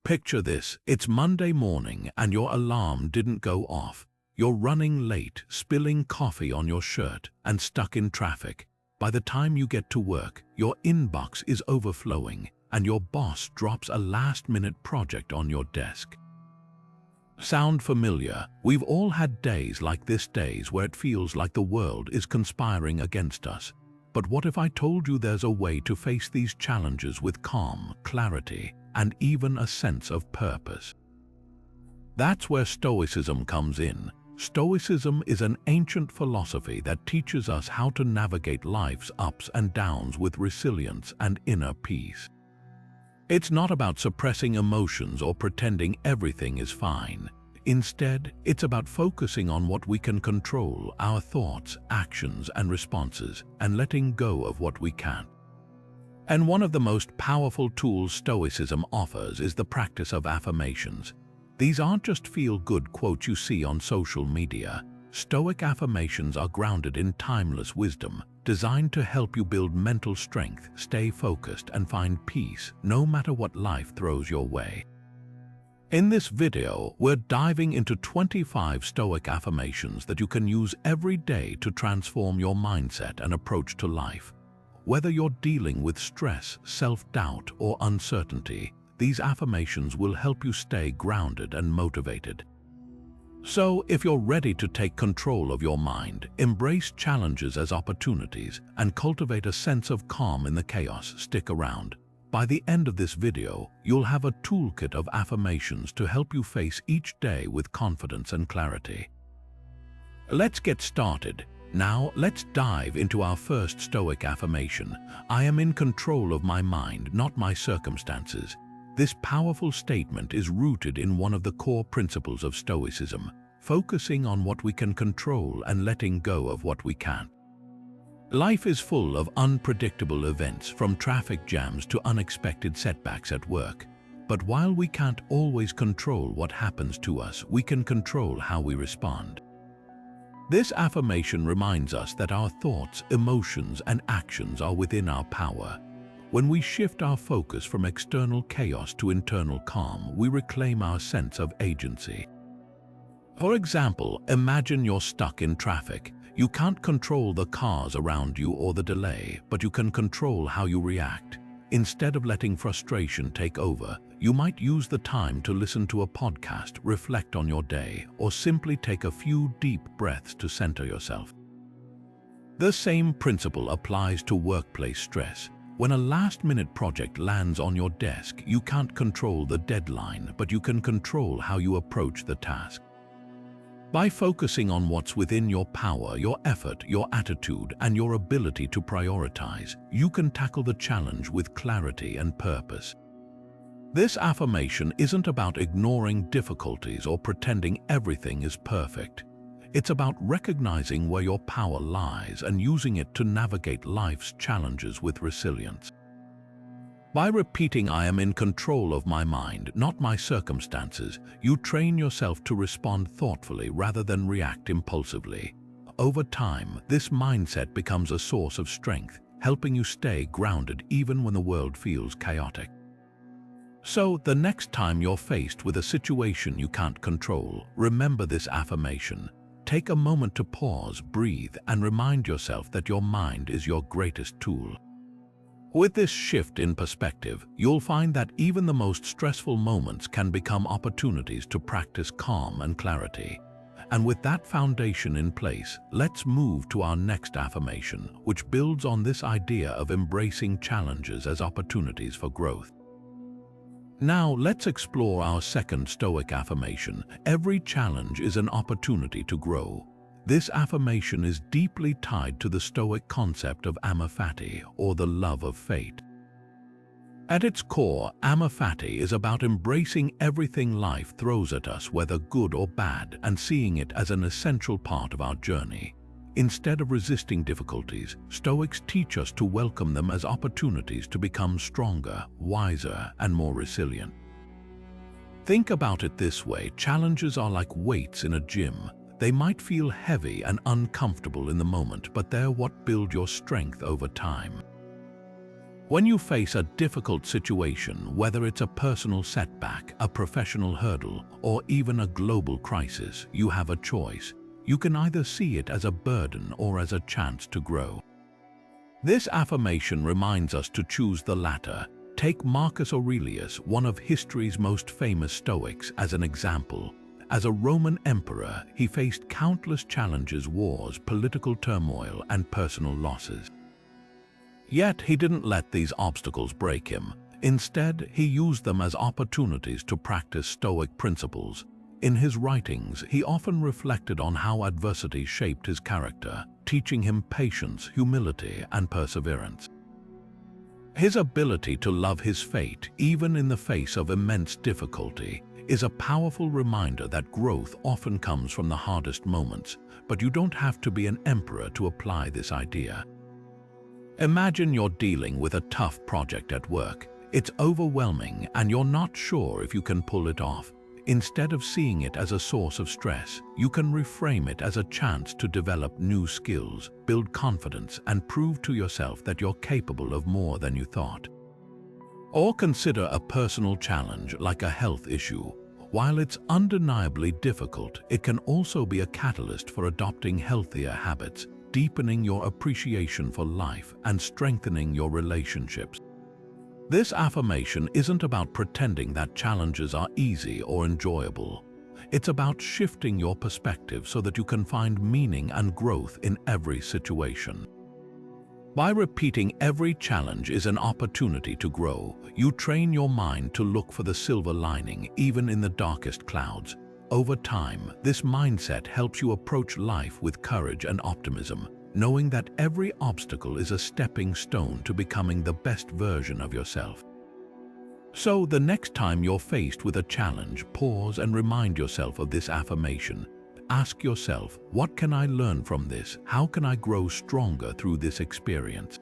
Picture this, it's Monday morning and your alarm didn't go off. You're running late, spilling coffee on your shirt, and stuck in traffic. By the time you get to work, your inbox is overflowing, and your boss drops a last-minute project on your desk. Sound familiar? We've all had days like this, days where it feels like the world is conspiring against us. But what if I told you there's a way to face these challenges with calm, clarity, and even a sense of purpose? That's where Stoicism comes in. Stoicism is an ancient philosophy that teaches us how to navigate life's ups and downs with resilience and inner peace. It's not about suppressing emotions or pretending everything is fine. Instead, it's about focusing on what we can control, our thoughts, actions, and responses, and letting go of what we can't. And one of the most powerful tools Stoicism offers is the practice of affirmations. These aren't just feel-good quotes you see on social media. Stoic affirmations are grounded in timeless wisdom, designed to help you build mental strength, stay focused, and find peace, no matter what life throws your way. In this video, we're diving into 25 Stoic affirmations that you can use every day to transform your mindset and approach to life. Whether you're dealing with stress, self-doubt, or uncertainty, these affirmations will help you stay grounded and motivated. So, if you're ready to take control of your mind, embrace challenges as opportunities, and cultivate a sense of calm in the chaos, stick around. By the end of this video, you'll have a toolkit of affirmations to help you face each day with confidence and clarity. Let's get started. Now, let's dive into our first Stoic affirmation. I am in control of my mind, not my circumstances. This powerful statement is rooted in one of the core principles of Stoicism, focusing on what we can control and letting go of what we can't. Life is full of unpredictable events, from traffic jams to unexpected setbacks at work. But while we can't always control what happens to us, we can control how we respond. This affirmation reminds us that our thoughts, emotions, and actions are within our power. When we shift our focus from external chaos to internal calm, we reclaim our sense of agency. For example, imagine you're stuck in traffic. You can't control the cars around you or the delay, but you can control how you react. Instead of letting frustration take over, you might use the time to listen to a podcast, reflect on your day, or simply take a few deep breaths to center yourself. The same principle applies to workplace stress. When a last-minute project lands on your desk, you can't control the deadline, but you can control how you approach the task. By focusing on what's within your power, your effort, your attitude, and your ability to prioritize, you can tackle the challenge with clarity and purpose. This affirmation isn't about ignoring difficulties or pretending everything is perfect. It's about recognizing where your power lies and using it to navigate life's challenges with resilience. By repeating "I am in control of my mind, not my circumstances," you train yourself to respond thoughtfully rather than react impulsively. Over time, this mindset becomes a source of strength, helping you stay grounded even when the world feels chaotic. So, the next time you're faced with a situation you can't control, remember this affirmation. Take a moment to pause, breathe, and remind yourself that your mind is your greatest tool. With this shift in perspective, you'll find that even the most stressful moments can become opportunities to practice calm and clarity. And with that foundation in place, let's move to our next affirmation, which builds on this idea of embracing challenges as opportunities for growth. Now, let's explore our second Stoic affirmation. Every challenge is an opportunity to grow. This affirmation is deeply tied to the Stoic concept of amor fati, or the love of fate. At its core, amor fati is about embracing everything life throws at us, whether good or bad, and seeing it as an essential part of our journey. Instead of resisting difficulties, Stoics teach us to welcome them as opportunities to become stronger, wiser, and more resilient. Think about it this way: challenges are like weights in a gym. They might feel heavy and uncomfortable in the moment, but they're what build your strength over time. When you face a difficult situation, whether it's a personal setback, a professional hurdle, or even a global crisis, you have a choice. You can either see it as a burden or as a chance to grow. This affirmation reminds us to choose the latter. Take Marcus Aurelius, one of history's most famous Stoics, as an example. As a Roman emperor, he faced countless challenges, wars, political turmoil, and personal losses. Yet he didn't let these obstacles break him. Instead, he used them as opportunities to practice Stoic principles. In his writings, he often reflected on how adversity shaped his character, teaching him patience, humility, and perseverance. His ability to love his fate, even in the face of immense difficulty, is a powerful reminder that growth often comes from the hardest moments, but you don't have to be an emperor to apply this idea. Imagine you're dealing with a tough project at work. It's overwhelming and you're not sure if you can pull it off. Instead of seeing it as a source of stress, you can reframe it as a chance to develop new skills, build confidence, and prove to yourself that you're capable of more than you thought. Or consider a personal challenge like a health issue. While it's undeniably difficult, it can also be a catalyst for adopting healthier habits, deepening your appreciation for life, and strengthening your relationships. This affirmation isn't about pretending that challenges are easy or enjoyable. It's about shifting your perspective so that you can find meaning and growth in every situation. By repeating every challenge is an opportunity to grow, you train your mind to look for the silver lining even in the darkest clouds. Over time, this mindset helps you approach life with courage and optimism, knowing that every obstacle is a stepping stone to becoming the best version of yourself. So, the next time you're faced with a challenge, pause and remind yourself of this affirmation. Ask yourself, what can I learn from this? How can I grow stronger through this experience?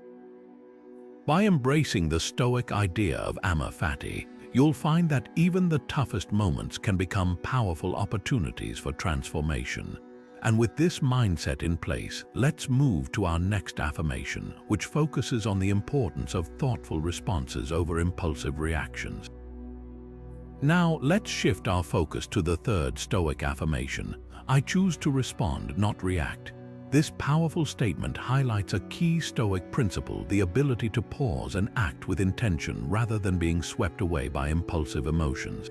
By embracing the Stoic idea of amor fati, you'll find that even the toughest moments can become powerful opportunities for transformation. And with this mindset in place, let's move to our next affirmation, which focuses on the importance of thoughtful responses over impulsive reactions. Now, let's shift our focus to the third Stoic affirmation. I choose to respond, not react. This powerful statement highlights a key Stoic principle, the ability to pause and act with intention rather than being swept away by impulsive emotions.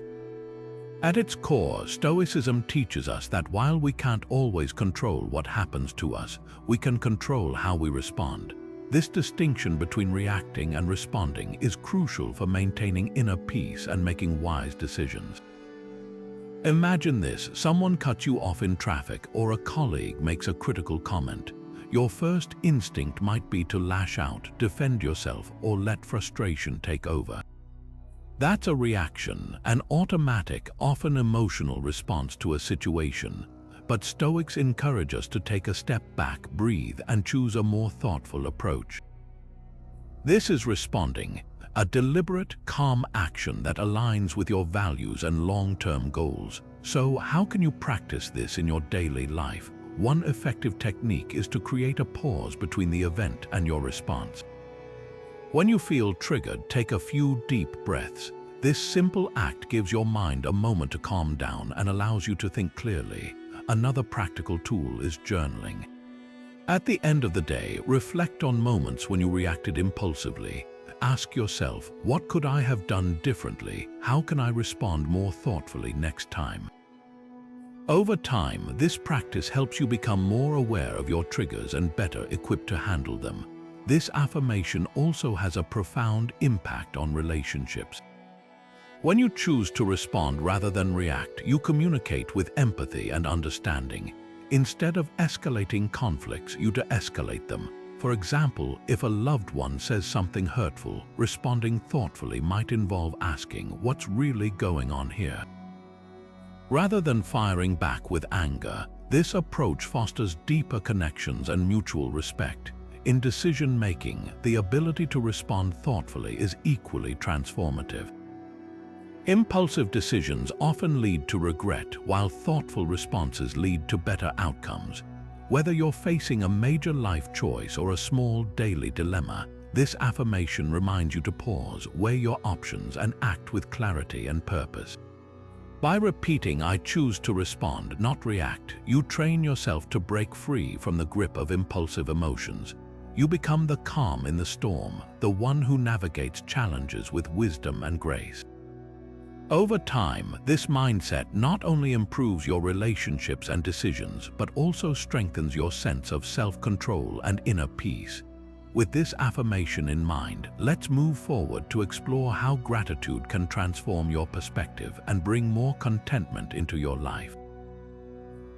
At its core, Stoicism teaches us that while we can't always control what happens to us, we can control how we respond. This distinction between reacting and responding is crucial for maintaining inner peace and making wise decisions. Imagine this: someone cuts you off in traffic or a colleague makes a critical comment. Your first instinct might be to lash out, defend yourself, or let frustration take over. That's a reaction, an automatic, often emotional response to a situation. But Stoics encourage us to take a step back, breathe, and choose a more thoughtful approach. This is responding, a deliberate, calm action that aligns with your values and long-term goals. So, how can you practice this in your daily life? One effective technique is to create a pause between the event and your response. When you feel triggered, take a few deep breaths. This simple act gives your mind a moment to calm down and allows you to think clearly. Another practical tool is journaling. At the end of the day, reflect on moments when you reacted impulsively. Ask yourself, what could I have done differently? How can I respond more thoughtfully next time? Over time, this practice helps you become more aware of your triggers and better equipped to handle them. This affirmation also has a profound impact on relationships. When you choose to respond rather than react, you communicate with empathy and understanding. Instead of escalating conflicts, you de-escalate them. For example, if a loved one says something hurtful, responding thoughtfully might involve asking, what's really going on here? Rather than firing back with anger, this approach fosters deeper connections and mutual respect. In decision-making, the ability to respond thoughtfully is equally transformative. Impulsive decisions often lead to regret, while thoughtful responses lead to better outcomes. Whether you're facing a major life choice or a small daily dilemma, this affirmation reminds you to pause, weigh your options, and act with clarity and purpose. By repeating, "I choose to respond, not react," you train yourself to break free from the grip of impulsive emotions. You become the calm in the storm, the one who navigates challenges with wisdom and grace. Over time, this mindset not only improves your relationships and decisions, but also strengthens your sense of self-control and inner peace. With this affirmation in mind, let's move forward to explore how gratitude can transform your perspective and bring more contentment into your life.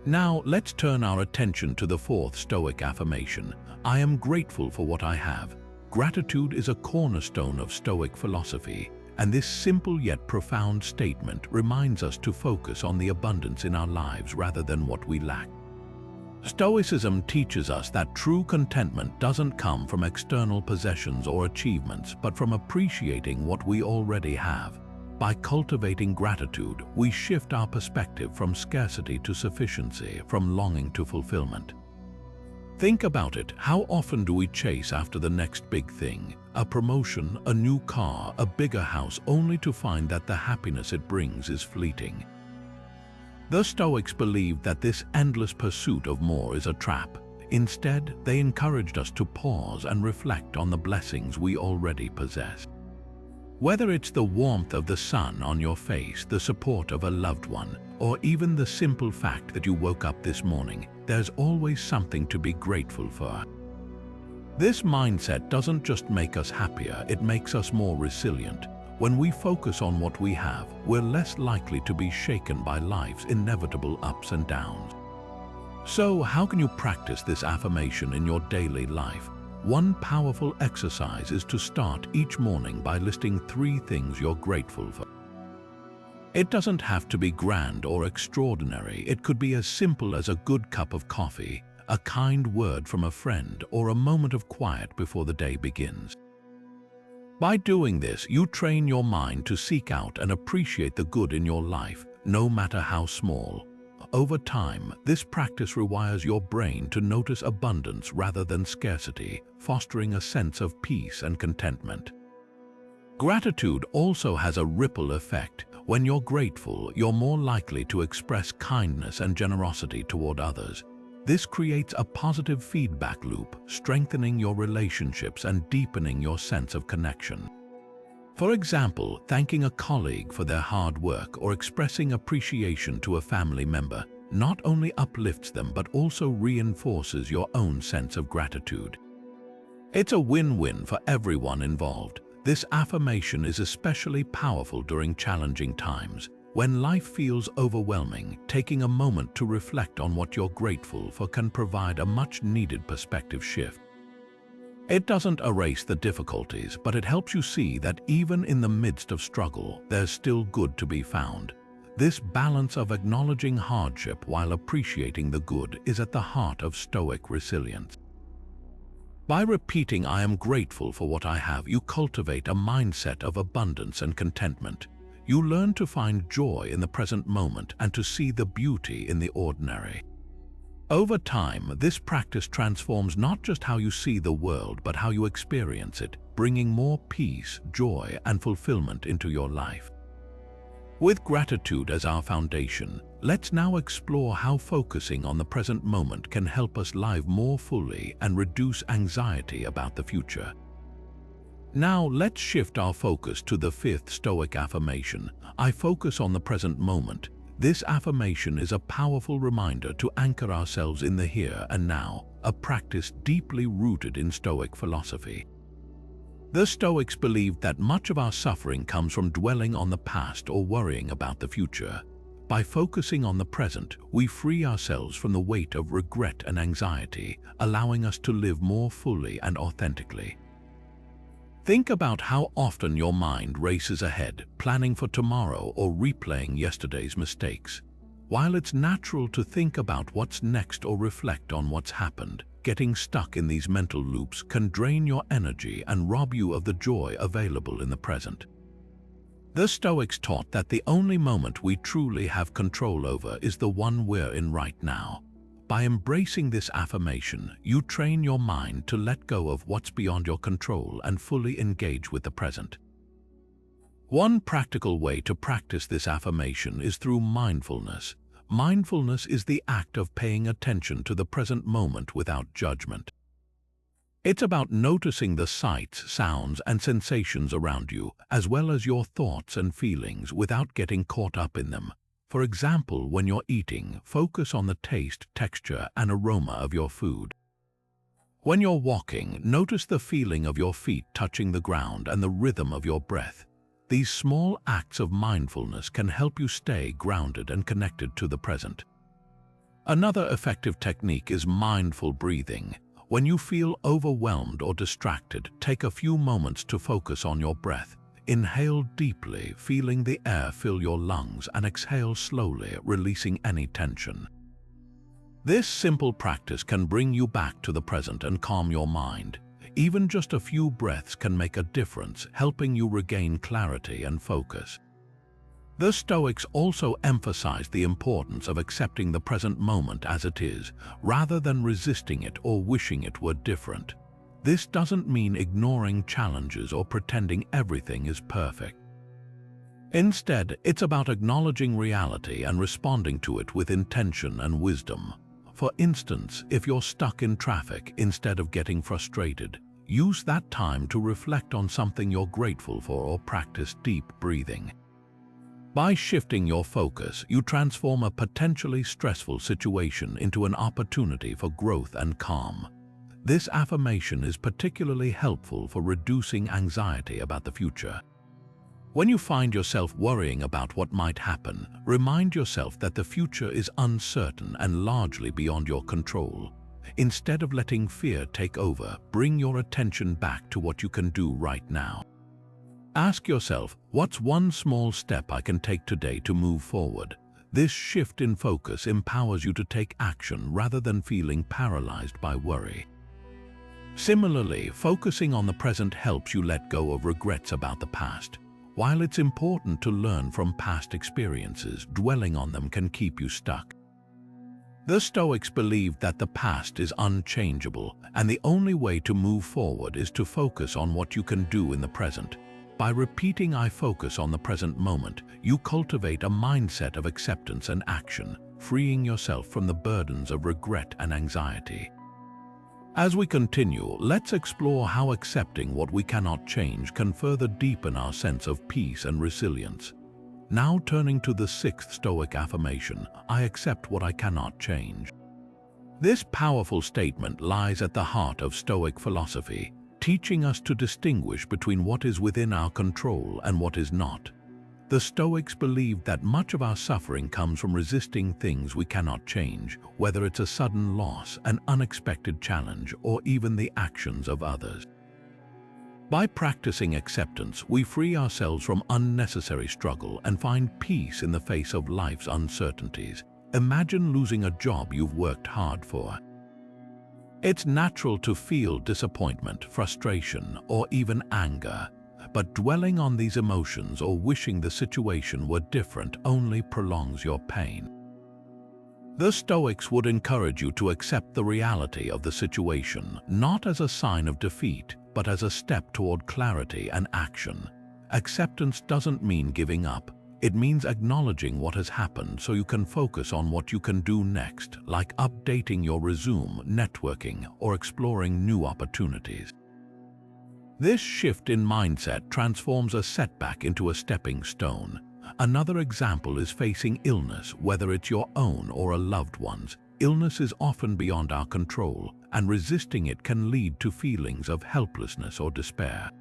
Now, let's turn our attention to the fourth Stoic affirmation. I am grateful for what I have. Gratitude is a cornerstone of Stoic philosophy, and this simple yet profound statement reminds us to focus on the abundance in our lives rather than what we lack. Stoicism teaches us that true contentment doesn't come from external possessions or achievements, but from appreciating what we already have. By cultivating gratitude, we shift our perspective from scarcity to sufficiency, from longing to fulfillment. Think about it. How often do we chase after the next big thing? A promotion, a new car, a bigger house, only to find that the happiness it brings is fleeting. The Stoics believed that this endless pursuit of more is a trap. Instead, they encouraged us to pause and reflect on the blessings we already possess. Whether it's the warmth of the sun on your face, the support of a loved one, or even the simple fact that you woke up this morning, there's always something to be grateful for. This mindset doesn't just make us happier, it makes us more resilient. When we focus on what we have, we're less likely to be shaken by life's inevitable ups and downs. So, how can you practice this affirmation in your daily life? One powerful exercise is to start each morning by listing 3 things you're grateful for. It doesn't have to be grand or extraordinary. It could be as simple as a good cup of coffee, a kind word from a friend, or a moment of quiet before the day begins. By doing this, you train your mind to seek out and appreciate the good in your life, no matter how small. Over time, this practice rewires your brain to notice abundance rather than scarcity, fostering a sense of peace and contentment. Gratitude also has a ripple effect. When you're grateful, you're more likely to express kindness and generosity toward others. This creates a positive feedback loop, strengthening your relationships and deepening your sense of connection. For example, thanking a colleague for their hard work or expressing appreciation to a family member not only uplifts them but also reinforces your own sense of gratitude. It's a win-win for everyone involved. This affirmation is especially powerful during challenging times. When life feels overwhelming, taking a moment to reflect on what you're grateful for can provide a much-needed perspective shift. It doesn't erase the difficulties, but it helps you see that even in the midst of struggle, there's still good to be found. This balance of acknowledging hardship while appreciating the good is at the heart of Stoic resilience. By repeating, "I am grateful for what I have," you cultivate a mindset of abundance and contentment. You learn to find joy in the present moment and to see the beauty in the ordinary. Over time, this practice transforms not just how you see the world, but how you experience it, bringing more peace, joy, and fulfillment into your life. With gratitude as our foundation, let's now explore how focusing on the present moment can help us live more fully and reduce anxiety about the future. Now, let's shift our focus to the 5th Stoic affirmation. I focus on the present moment. This affirmation is a powerful reminder to anchor ourselves in the here and now, a practice deeply rooted in Stoic philosophy. The Stoics believed that much of our suffering comes from dwelling on the past or worrying about the future. By focusing on the present, we free ourselves from the weight of regret and anxiety, allowing us to live more fully and authentically. Think about how often your mind races ahead, planning for tomorrow or replaying yesterday's mistakes. While it's natural to think about what's next or reflect on what's happened, getting stuck in these mental loops can drain your energy and rob you of the joy available in the present. The Stoics taught that the only moment we truly have control over is the one we're in right now. By embracing this affirmation, you train your mind to let go of what's beyond your control and fully engage with the present. One practical way to practice this affirmation is through mindfulness. Mindfulness is the act of paying attention to the present moment without judgment. It's about noticing the sights, sounds, and sensations around you, as well as your thoughts and feelings without getting caught up in them. For example, when you're eating, focus on the taste, texture, and aroma of your food. When you're walking, notice the feeling of your feet touching the ground and the rhythm of your breath. These small acts of mindfulness can help you stay grounded and connected to the present. Another effective technique is mindful breathing. When you feel overwhelmed or distracted, take a few moments to focus on your breath. Inhale deeply, feeling the air fill your lungs, and exhale slowly, releasing any tension. This simple practice can bring you back to the present and calm your mind. Even just a few breaths can make a difference, helping you regain clarity and focus. The Stoics also emphasize the importance of accepting the present moment as it is, rather than resisting it or wishing it were different. This doesn't mean ignoring challenges or pretending everything is perfect. Instead, it's about acknowledging reality and responding to it with intention and wisdom. For instance, if you're stuck in traffic, instead of getting frustrated, use that time to reflect on something you're grateful for or practice deep breathing. By shifting your focus, you transform a potentially stressful situation into an opportunity for growth and calm. This affirmation is particularly helpful for reducing anxiety about the future. When you find yourself worrying about what might happen, remind yourself that the future is uncertain and largely beyond your control. Instead of letting fear take over, bring your attention back to what you can do right now. Ask yourself, what's one small step I can take today to move forward? This shift in focus empowers you to take action rather than feeling paralyzed by worry. Similarly, focusing on the present helps you let go of regrets about the past. While it's important to learn from past experiences, dwelling on them can keep you stuck. The Stoics believed that the past is unchangeable, and the only way to move forward is to focus on what you can do in the present. By repeating "I focus on the present moment," you cultivate a mindset of acceptance and action, freeing yourself from the burdens of regret and anxiety. As we continue, let's explore how accepting what we cannot change can further deepen our sense of peace and resilience. Now turning to the sixth Stoic affirmation, I accept what I cannot change. This powerful statement lies at the heart of Stoic philosophy, teaching us to distinguish between what is within our control and what is not. The Stoics believed that much of our suffering comes from resisting things we cannot change, whether it's a sudden loss, an unexpected challenge, or even the actions of others. By practicing acceptance, we free ourselves from unnecessary struggle and find peace in the face of life's uncertainties. Imagine losing a job you've worked hard for. It's natural to feel disappointment, frustration, or even anger. But dwelling on these emotions or wishing the situation were different only prolongs your pain. The Stoics would encourage you to accept the reality of the situation, not as a sign of defeat, but as a step toward clarity and action. Acceptance doesn't mean giving up. It means acknowledging what has happened so you can focus on what you can do next, like updating your resume, networking, or exploring new opportunities. This shift in mindset transforms a setback into a stepping stone. Another example is facing illness, whether it's your own or a loved one's. Illness is often beyond our control, and resisting it can lead to feelings of helplessness or despair.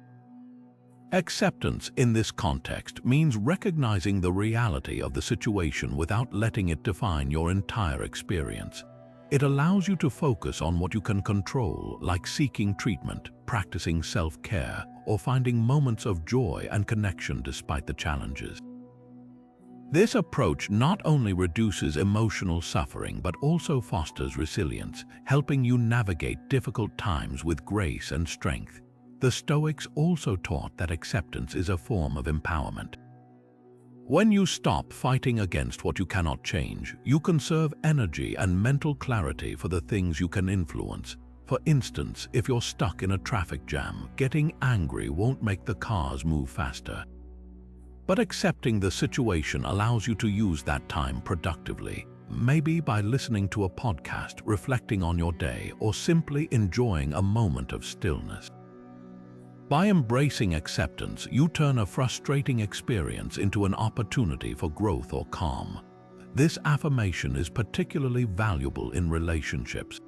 Acceptance in this context means recognizing the reality of the situation without letting it define your entire experience. It allows you to focus on what you can control, like seeking treatment, practicing self-care, or finding moments of joy and connection despite the challenges. This approach not only reduces emotional suffering but also fosters resilience, helping you navigate difficult times with grace and strength. The Stoics also taught that acceptance is a form of empowerment. When you stop fighting against what you cannot change, you conserve energy and mental clarity for the things you can influence. For instance, if you're stuck in a traffic jam, getting angry won't make the cars move faster. But accepting the situation allows you to use that time productively, maybe by listening to a podcast, reflecting on your day, or simply enjoying a moment of stillness. By embracing acceptance, you turn a frustrating experience into an opportunity for growth or calm. This affirmation is particularly valuable in relationships.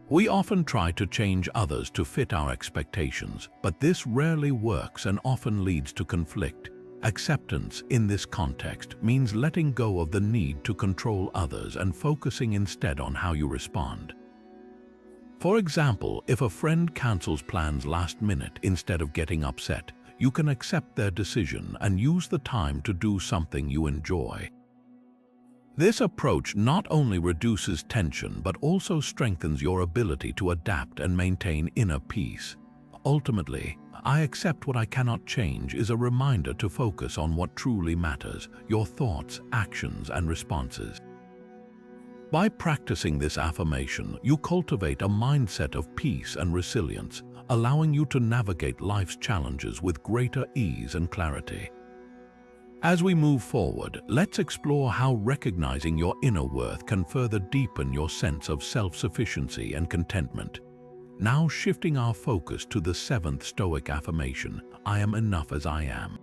We often try to change others to fit our expectations, but this rarely works and often leads to conflict. Acceptance in this context means letting go of the need to control others and focusing instead on how you respond. For example, if a friend cancels plans last minute instead of getting upset, you can accept their decision and use the time to do something you enjoy. This approach not only reduces tension but also strengthens your ability to adapt and maintain inner peace. Ultimately, I accept what I cannot change is a reminder to focus on what truly matters, your thoughts, actions, and responses. By practicing this affirmation, you cultivate a mindset of peace and resilience, allowing you to navigate life's challenges with greater ease and clarity. As we move forward, let's explore how recognizing your inner worth can further deepen your sense of self-sufficiency and contentment. Now shifting our focus to the 7th Stoic affirmation, I am enough as I am.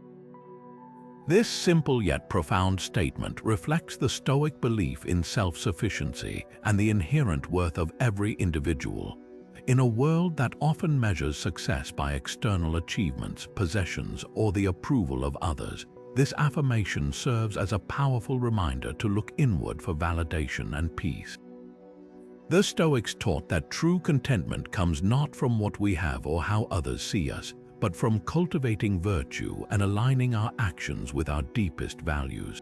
This simple yet profound statement reflects the Stoic belief in self-sufficiency and the inherent worth of every individual. In a world that often measures success by external achievements, possessions, or the approval of others, this affirmation serves as a powerful reminder to look inward for validation and peace. The Stoics taught that true contentment comes not from what we have or how others see us, but from cultivating virtue and aligning our actions with our deepest values.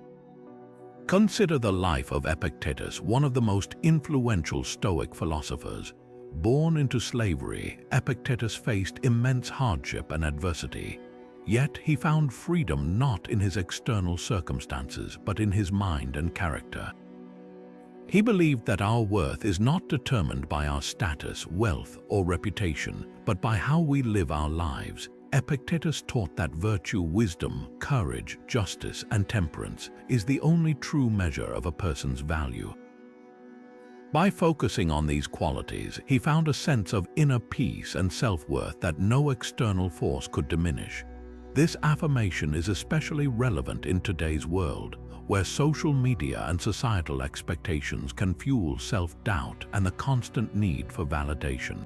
Consider the life of Epictetus, one of the most influential Stoic philosophers. Born into slavery, Epictetus faced immense hardship and adversity. Yet he found freedom not in his external circumstances, but in his mind and character. He believed that our worth is not determined by our status, wealth, or reputation, but by how we live our lives. Epictetus taught that virtue, wisdom, courage, justice, and temperance is the only true measure of a person's value. By focusing on these qualities, he found a sense of inner peace and self-worth that no external force could diminish. This affirmation is especially relevant in today's world, where social media and societal expectations can fuel self-doubt and the constant need for validation.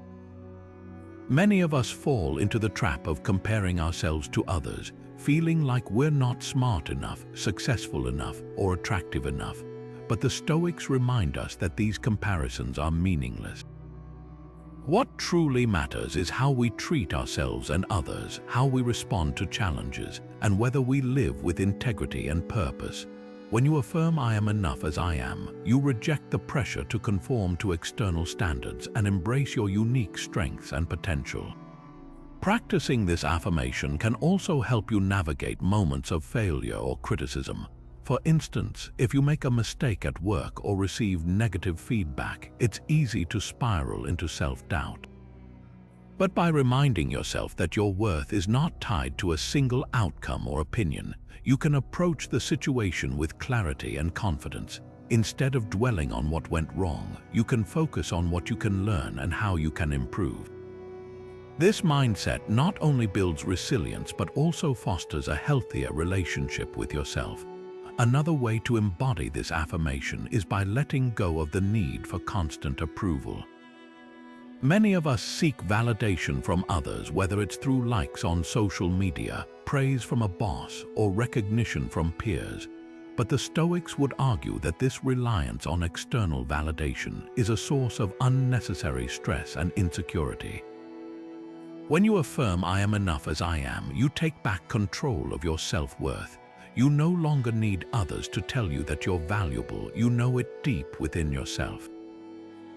Many of us fall into the trap of comparing ourselves to others, feeling like we're not smart enough, successful enough, or attractive enough. But the Stoics remind us that these comparisons are meaningless. What truly matters is how we treat ourselves and others, how we respond to challenges, and whether we live with integrity and purpose. When you affirm I am enough as I am, you reject the pressure to conform to external standards and embrace your unique strengths and potential. Practicing this affirmation can also help you navigate moments of failure or criticism. For instance, if you make a mistake at work or receive negative feedback, it's easy to spiral into self-doubt. But by reminding yourself that your worth is not tied to a single outcome or opinion, you can approach the situation with clarity and confidence. Instead of dwelling on what went wrong, you can focus on what you can learn and how you can improve. This mindset not only builds resilience but also fosters a healthier relationship with yourself. Another way to embody this affirmation is by letting go of the need for constant approval. Many of us seek validation from others, whether it's through likes on social media, praise from a boss, or recognition from peers. But the Stoics would argue that this reliance on external validation is a source of unnecessary stress and insecurity. When you affirm I am enough as I am, you take back control of your self-worth. You no longer need others to tell you that you're valuable. You know it deep within yourself.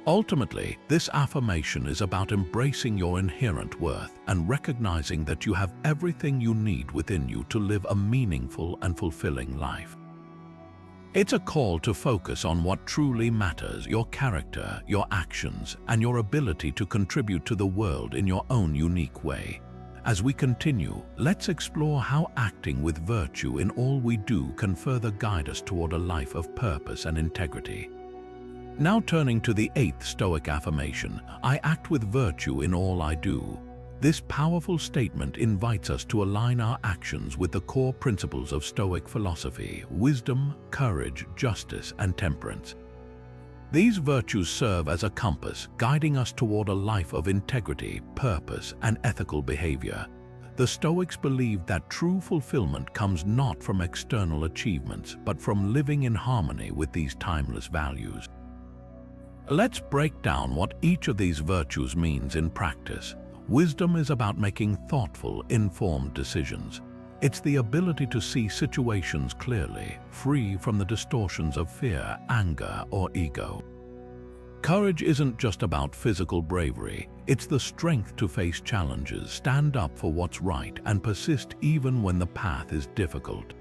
Ultimately, this affirmation is about embracing your inherent worth and recognizing that you have everything you need within you to live a meaningful and fulfilling life. It's a call to focus on what truly matters: your character, your actions, and your ability to contribute to the world in your own unique way. As we continue, let's explore how acting with virtue in all we do can further guide us toward a life of purpose and integrity. Now turning to the 8th Stoic affirmation, I act with virtue in all I do. This powerful statement invites us to align our actions with the core principles of Stoic philosophy: wisdom, courage, justice, and temperance. These virtues serve as a compass, guiding us toward a life of integrity, purpose, and ethical behavior. The Stoics believed that true fulfillment comes not from external achievements, but from living in harmony with these timeless values. Let's break down what each of these virtues means in practice. Wisdom is about making thoughtful, informed decisions. It's the ability to see situations clearly, free from the distortions of fear, anger, or ego. Courage isn't just about physical bravery. It's the strength to face challenges, stand up for what's right, and persist even when the path is difficult.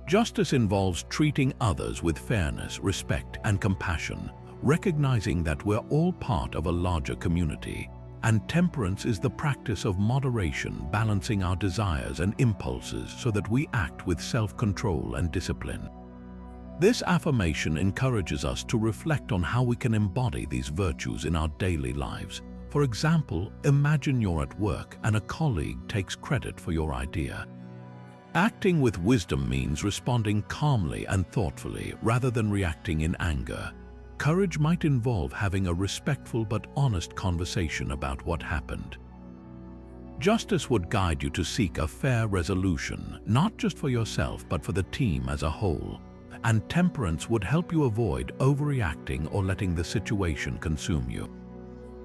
Justice involves treating others with fairness, respect, and compassion, recognizing that we're all part of a larger community. And temperance is the practice of moderation, balancing our desires and impulses so that we act with self-control and discipline. This affirmation encourages us to reflect on how we can embody these virtues in our daily lives. For example, imagine you're at work and a colleague takes credit for your idea. Acting with wisdom means responding calmly and thoughtfully rather than reacting in anger. Courage might involve having a respectful but honest conversation about what happened. Justice would guide you to seek a fair resolution, not just for yourself but for the team as a whole. And temperance would help you avoid overreacting or letting the situation consume you.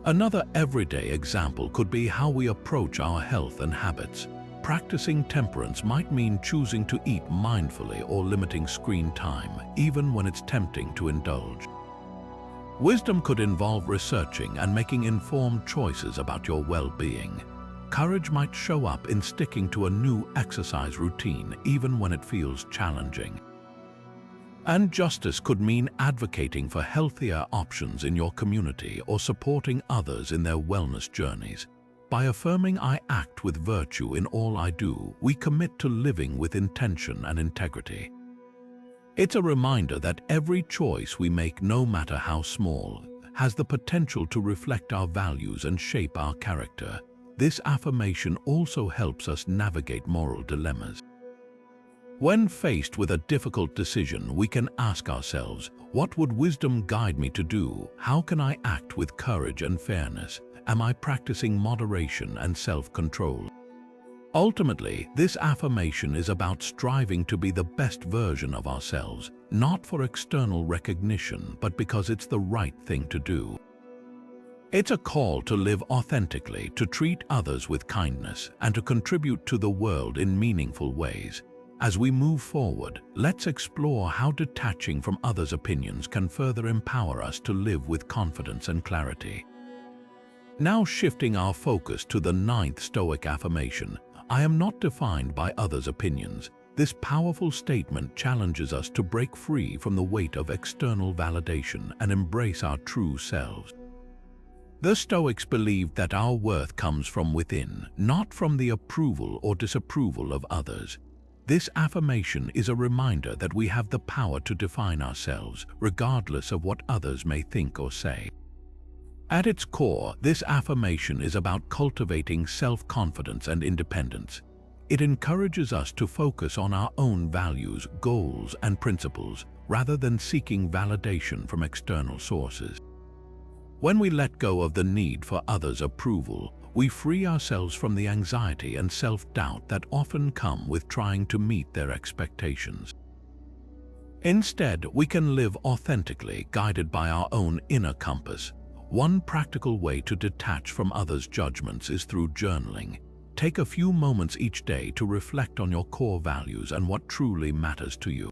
Another everyday example could be how we approach our health and habits. Practicing temperance might mean choosing to eat mindfully or limiting screen time, even when it's tempting to indulge. Wisdom could involve researching and making informed choices about your well-being. Courage might show up in sticking to a new exercise routine, even when it feels challenging. And justice could mean advocating for healthier options in your community or supporting others in their wellness journeys. By affirming I act with virtue in all I do, we commit to living with intention and integrity. It's a reminder that every choice we make, no matter how small, has the potential to reflect our values and shape our character. This affirmation also helps us navigate moral dilemmas. When faced with a difficult decision, we can ask ourselves, what would wisdom guide me to do? How can I act with courage and fairness? Am I practicing moderation and self-control? Ultimately, this affirmation is about striving to be the best version of ourselves, not for external recognition, but because it's the right thing to do. It's a call to live authentically, to treat others with kindness, and to contribute to the world in meaningful ways. As we move forward, let's explore how detaching from others' opinions can further empower us to live with confidence and clarity. Now shifting our focus to the 9th Stoic affirmation, I am not defined by others' opinions. This powerful statement challenges us to break free from the weight of external validation and embrace our true selves. The Stoics believed that our worth comes from within, not from the approval or disapproval of others. This affirmation is a reminder that we have the power to define ourselves, regardless of what others may think or say. At its core, this affirmation is about cultivating self-confidence and independence. It encourages us to focus on our own values, goals, and principles, rather than seeking validation from external sources. When we let go of the need for others' approval, we free ourselves from the anxiety and self-doubt that often come with trying to meet their expectations. Instead, we can live authentically, guided by our own inner compass. One practical way to detach from others' judgments is through journaling. Take a few moments each day to reflect on your core values and what truly matters to you.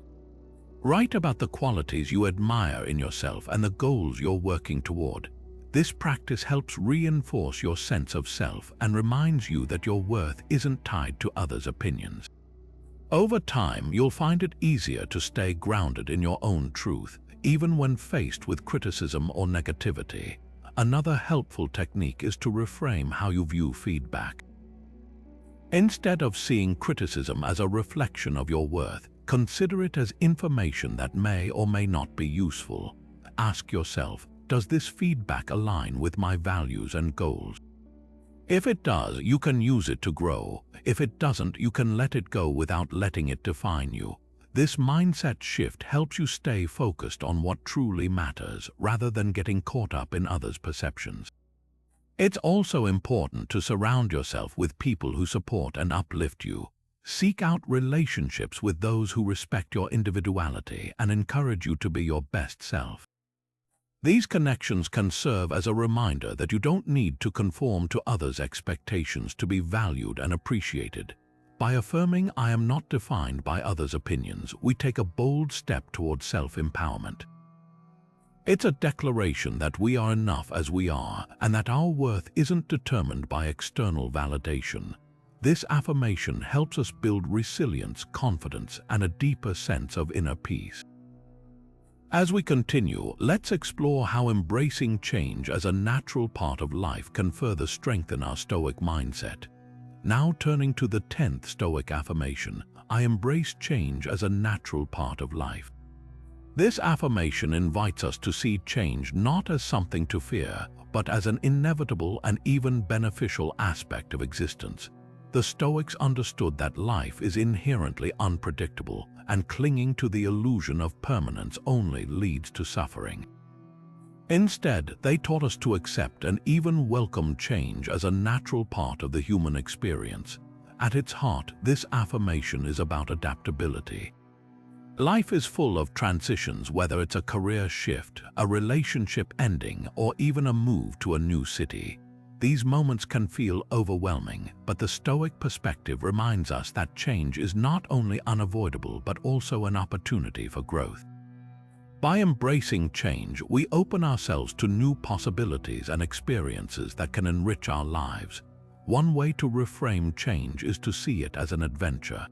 Write about the qualities you admire in yourself and the goals you're working toward. This practice helps reinforce your sense of self and reminds you that your worth isn't tied to others' opinions. Over time, you'll find it easier to stay grounded in your own truth, even when faced with criticism or negativity. Another helpful technique is to reframe how you view feedback. Instead of seeing criticism as a reflection of your worth, consider it as information that may or may not be useful. Ask yourself, does this feedback align with my values and goals? If it does, you can use it to grow. If it doesn't, you can let it go without letting it define you. This mindset shift helps you stay focused on what truly matters rather than getting caught up in others' perceptions. It's also important to surround yourself with people who support and uplift you. Seek out relationships with those who respect your individuality and encourage you to be your best self. These connections can serve as a reminder that you don't need to conform to others' expectations to be valued and appreciated. By affirming "I am not defined by others' opinions," we take a bold step toward self-empowerment. It's a declaration that we are enough as we are and that our worth isn't determined by external validation. This affirmation helps us build resilience, confidence, and a deeper sense of inner peace. As we continue, let's explore how embracing change as a natural part of life can further strengthen our Stoic mindset. Now turning to the 10th Stoic affirmation, I embrace change as a natural part of life. This affirmation invites us to see change not as something to fear, but as an inevitable and even beneficial aspect of existence. The Stoics understood that life is inherently unpredictable, and clinging to the illusion of permanence only leads to suffering. Instead, they taught us to accept and even welcome change as a natural part of the human experience. At its heart, this affirmation is about adaptability. Life is full of transitions, whether it's a career shift, a relationship ending, or even a move to a new city. These moments can feel overwhelming, but the Stoic perspective reminds us that change is not only unavoidable but also an opportunity for growth. By embracing change, we open ourselves to new possibilities and experiences that can enrich our lives. One way to reframe change is to see it as an adventure.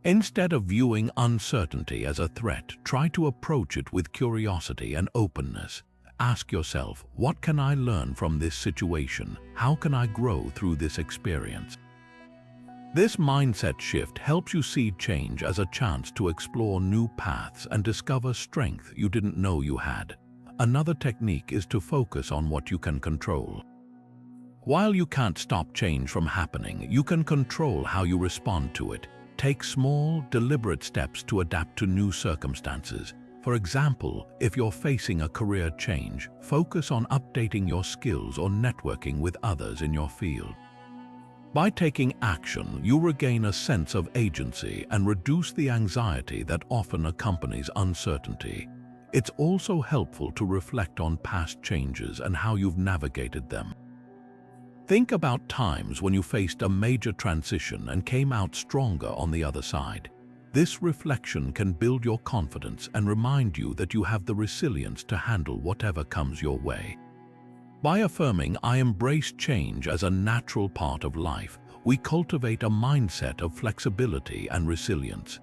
Instead of viewing uncertainty as a threat, try to approach it with curiosity and openness. Ask yourself, what can I learn from this situation? How can I grow through this experience? This mindset shift helps you see change as a chance to explore new paths and discover strength you didn't know you had. Another technique is to focus on what you can control. While you can't stop change from happening, you can control how you respond to it. Take small, deliberate steps to adapt to new circumstances. For example, if you're facing a career change, focus on updating your skills or networking with others in your field. By taking action, you regain a sense of agency and reduce the anxiety that often accompanies uncertainty. It's also helpful to reflect on past changes and how you've navigated them. Think about times when you faced a major transition and came out stronger on the other side. This reflection can build your confidence and remind you that you have the resilience to handle whatever comes your way. By affirming "I embrace change as a natural part of life," we cultivate a mindset of flexibility and resilience.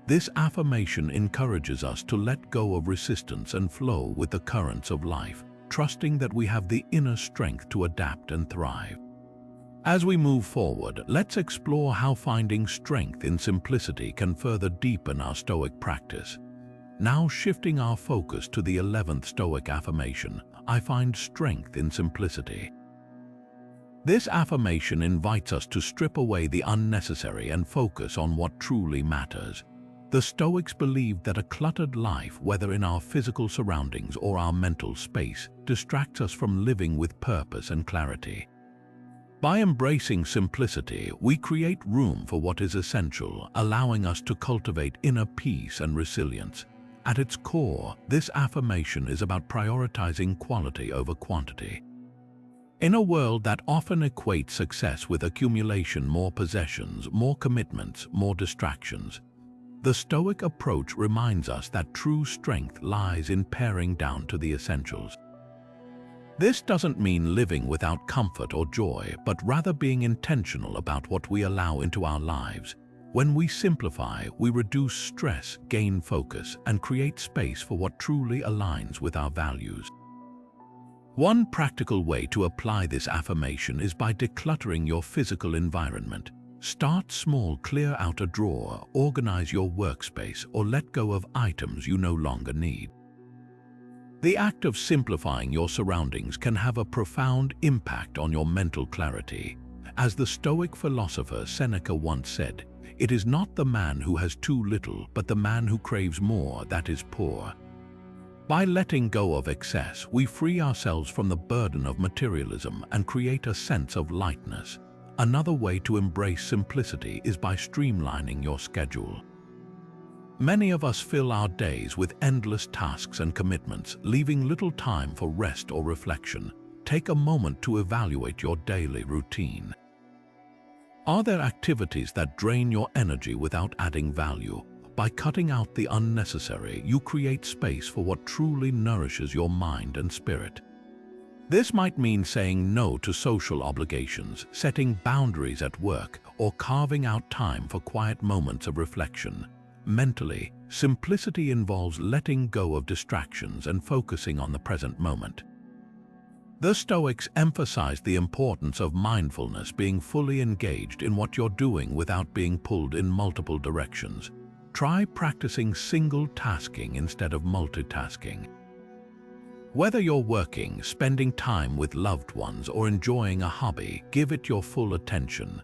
This affirmation encourages us to let go of resistance and flow with the currents of life, trusting that we have the inner strength to adapt and thrive. As we move forward, let's explore how finding strength in simplicity can further deepen our Stoic practice. Now shifting our focus to the 11th Stoic affirmation, I find strength in simplicity. This affirmation invites us to strip away the unnecessary and focus on what truly matters. The Stoics believed that a cluttered life, whether in our physical surroundings or our mental space, distracts us from living with purpose and clarity. By embracing simplicity, we create room for what is essential, allowing us to cultivate inner peace and resilience. At its core, this affirmation is about prioritizing quality over quantity. In a world that often equates success with accumulation, more possessions, more commitments, more distractions, The Stoic approach reminds us that true strength lies in paring down to the essentials. This doesn't mean living without comfort or joy, but rather being intentional about what we allow into our lives. When we simplify, we reduce stress, gain focus, and create space for what truly aligns with our values. One practical way to apply this affirmation is by decluttering your physical environment. Start small, clear out a drawer, organize your workspace, or let go of items you no longer need. The act of simplifying your surroundings can have a profound impact on your mental clarity. As the Stoic philosopher Seneca once said, "It is not the man who has too little, but the man who craves more that is poor." By letting go of excess, we free ourselves from the burden of materialism and create a sense of lightness. Another way to embrace simplicity is by streamlining your schedule. Many of us fill our days with endless tasks and commitments, leaving little time for rest or reflection. Take a moment to evaluate your daily routine. Are there activities that drain your energy without adding value? By cutting out the unnecessary, you create space for what truly nourishes your mind and spirit. This might mean saying no to social obligations, setting boundaries at work, or carving out time for quiet moments of reflection. Mentally, simplicity involves letting go of distractions and focusing on the present moment. The Stoics emphasize the importance of mindfulness, being fully engaged in what you're doing without being pulled in multiple directions. Try practicing single tasking instead of multitasking. Whether you're working, spending time with loved ones, or enjoying a hobby, give it your full attention.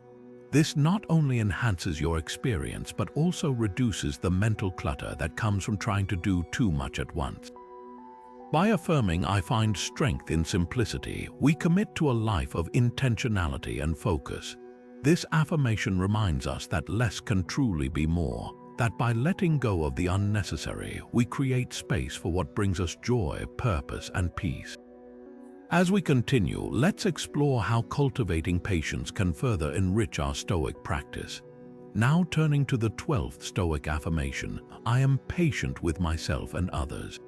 This not only enhances your experience, but also reduces the mental clutter that comes from trying to do too much at once. By affirming, "I find strength in simplicity," we commit to a life of intentionality and focus. This affirmation reminds us that less can truly be more, that by letting go of the unnecessary, we create space for what brings us joy, purpose, and peace. As we continue, let's explore how cultivating patience can further enrich our Stoic practice. Now turning to the 12th Stoic affirmation, "I am patient with myself and others."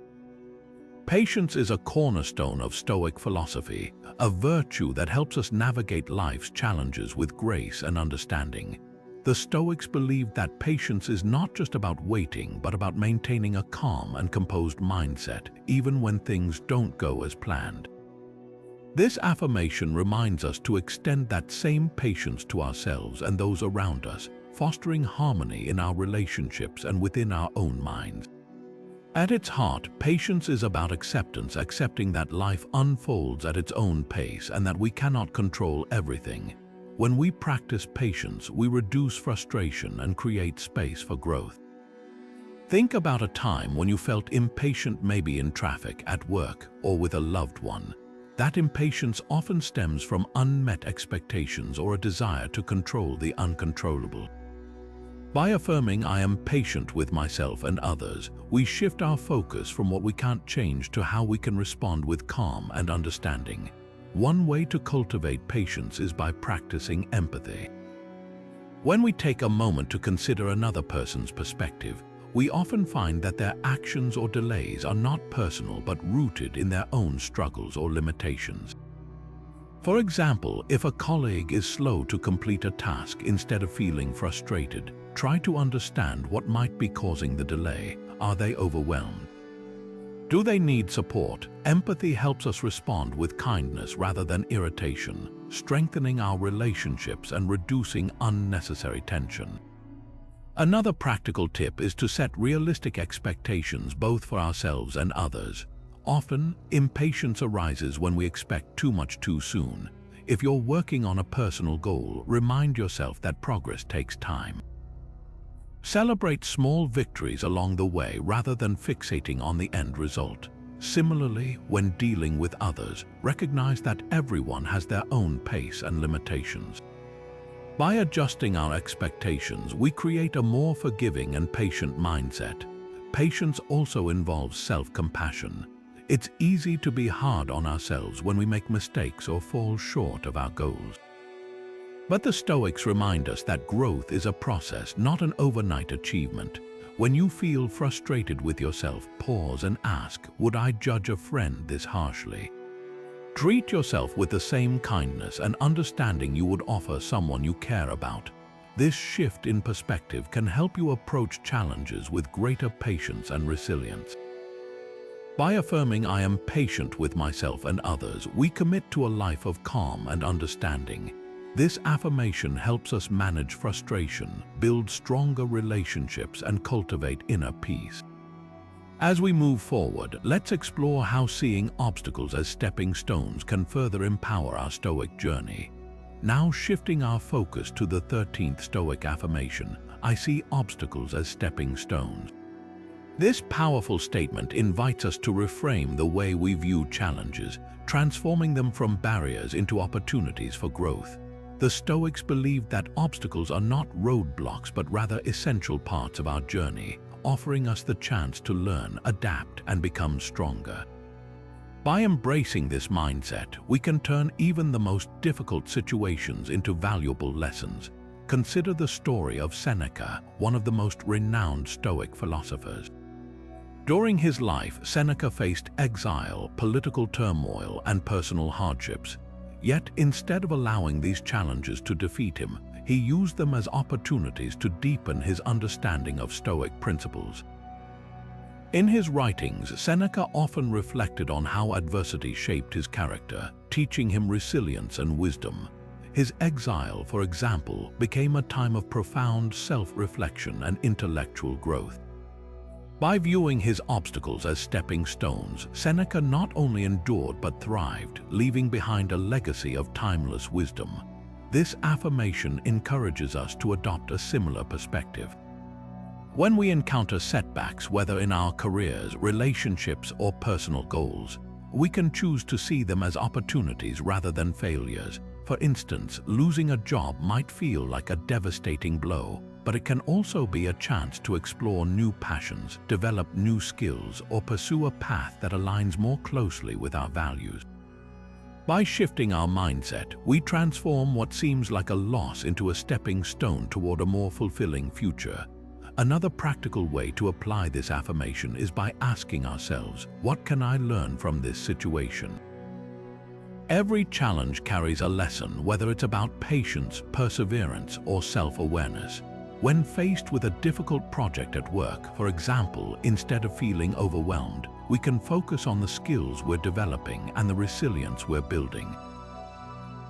Patience is a cornerstone of Stoic philosophy, a virtue that helps us navigate life's challenges with grace and understanding. The Stoics believed that patience is not just about waiting, but about maintaining a calm and composed mindset, even when things don't go as planned. This affirmation reminds us to extend that same patience to ourselves and those around us, fostering harmony in our relationships and within our own minds. At its heart, patience is about acceptance, accepting that life unfolds at its own pace and that we cannot control everything. When we practice patience, we reduce frustration and create space for growth. Think about a time when you felt impatient, maybe in traffic, at work, or with a loved one. That impatience often stems from unmet expectations or a desire to control the uncontrollable. By affirming, "I am patient with myself and others," we shift our focus from what we can't change to how we can respond with calm and understanding. One way to cultivate patience is by practicing empathy. When we take a moment to consider another person's perspective, we often find that their actions or delays are not personal but rooted in their own struggles or limitations. For example, if a colleague is slow to complete a task, instead of feeling frustrated, try to understand what might be causing the delay. Are they overwhelmed? Do they need support? Empathy helps us respond with kindness rather than irritation, strengthening our relationships and reducing unnecessary tension. Another practical tip is to set realistic expectations both for ourselves and others. Often, impatience arises when we expect too much too soon. If you're working on a personal goal, remind yourself that progress takes time. Celebrate small victories along the way rather than fixating on the end result. Similarly, when dealing with others, recognize that everyone has their own pace and limitations. By adjusting our expectations, we create a more forgiving and patient mindset. Patience also involves self-compassion. It's easy to be hard on ourselves when we make mistakes or fall short of our goals. But the Stoics remind us that growth is a process, not an overnight achievement. When you feel frustrated with yourself, pause and ask, would I judge a friend this harshly? Treat yourself with the same kindness and understanding you would offer someone you care about. This shift in perspective can help you approach challenges with greater patience and resilience. By affirming I am patient with myself and others, we commit to a life of calm and understanding. This affirmation helps us manage frustration, build stronger relationships, and cultivate inner peace. As we move forward, let's explore how seeing obstacles as stepping stones can further empower our Stoic journey. Now shifting our focus to the 13th Stoic affirmation, I see obstacles as stepping stones. This powerful statement invites us to reframe the way we view challenges, transforming them from barriers into opportunities for growth. The Stoics believed that obstacles are not roadblocks but rather essential parts of our journey, offering us the chance to learn, adapt, and become stronger. By embracing this mindset, we can turn even the most difficult situations into valuable lessons. Consider the story of Seneca, one of the most renowned Stoic philosophers. During his life, Seneca faced exile, political turmoil, and personal hardships. Yet, instead of allowing these challenges to defeat him, he used them as opportunities to deepen his understanding of Stoic principles. In his writings, Seneca often reflected on how adversity shaped his character, teaching him resilience and wisdom. His exile, for example, became a time of profound self-reflection and intellectual growth. By viewing his obstacles as stepping stones, Seneca not only endured but thrived, leaving behind a legacy of timeless wisdom. This affirmation encourages us to adopt a similar perspective. When we encounter setbacks, whether in our careers, relationships, or personal goals, we can choose to see them as opportunities rather than failures. For instance, losing a job might feel like a devastating blow, but it can also be a chance to explore new passions, develop new skills, or pursue a path that aligns more closely with our values. By shifting our mindset, we transform what seems like a loss into a stepping stone toward a more fulfilling future. Another practical way to apply this affirmation is by asking ourselves, what can I learn from this situation? Every challenge carries a lesson, whether it's about patience, perseverance, or self-awareness. When faced with a difficult project at work, for example, instead of feeling overwhelmed, we can focus on the skills we're developing and the resilience we're building.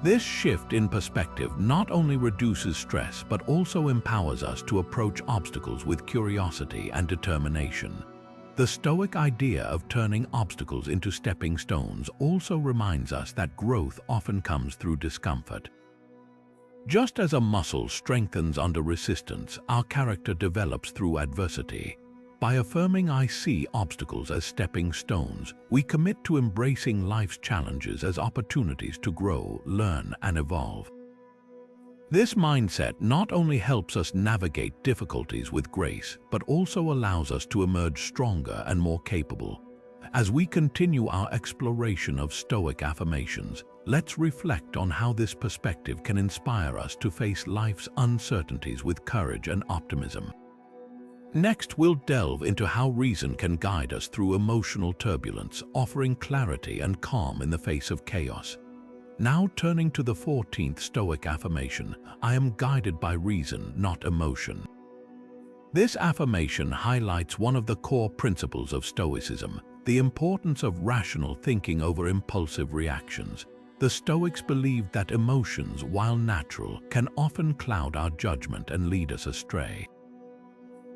This shift in perspective not only reduces stress but also empowers us to approach obstacles with curiosity and determination. The Stoic idea of turning obstacles into stepping stones also reminds us that growth often comes through discomfort. Just as a muscle strengthens under resistance, our character develops through adversity. By affirming I see obstacles as stepping stones, we commit to embracing life's challenges as opportunities to grow, learn, and evolve. This mindset not only helps us navigate difficulties with grace, but also allows us to emerge stronger and more capable. As we continue our exploration of Stoic affirmations, let's reflect on how this perspective can inspire us to face life's uncertainties with courage and optimism. Next, we'll delve into how reason can guide us through emotional turbulence, offering clarity and calm in the face of chaos. Now turning to the 14th Stoic affirmation, I am guided by reason, not emotion. This affirmation highlights one of the core principles of Stoicism, the importance of rational thinking over impulsive reactions. The Stoics believed that emotions, while natural, can often cloud our judgment and lead us astray.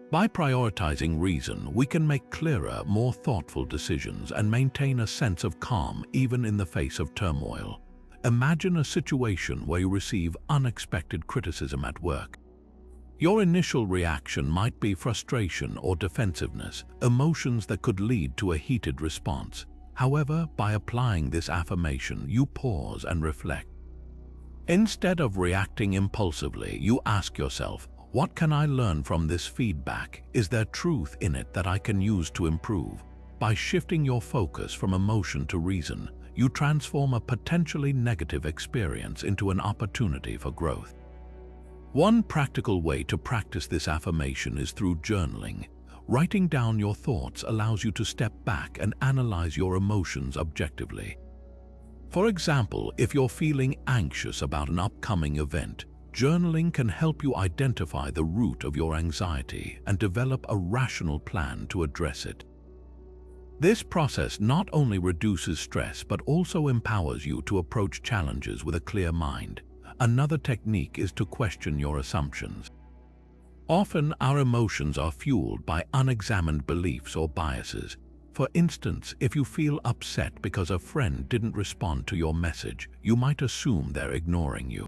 By prioritizing reason, we can make clearer, more thoughtful decisions and maintain a sense of calm even in the face of turmoil. Imagine a situation where you receive unexpected criticism at work. Your initial reaction might be frustration or defensiveness, emotions that could lead to a heated response. However, by applying this affirmation, you pause and reflect. Instead of reacting impulsively, you ask yourself, what can I learn from this feedback? Is there truth in it that I can use to improve? By shifting your focus from emotion to reason, you transform a potentially negative experience into an opportunity for growth. One practical way to practice this affirmation is through journaling. Writing down your thoughts allows you to step back and analyze your emotions objectively. For example, if you're feeling anxious about an upcoming event, journaling can help you identify the root of your anxiety and develop a rational plan to address it. This process not only reduces stress but also empowers you to approach challenges with a clear mind. Another technique is to question your assumptions. Often, our emotions are fueled by unexamined beliefs or biases. For instance, if you feel upset because a friend didn't respond to your message, you might assume they're ignoring you.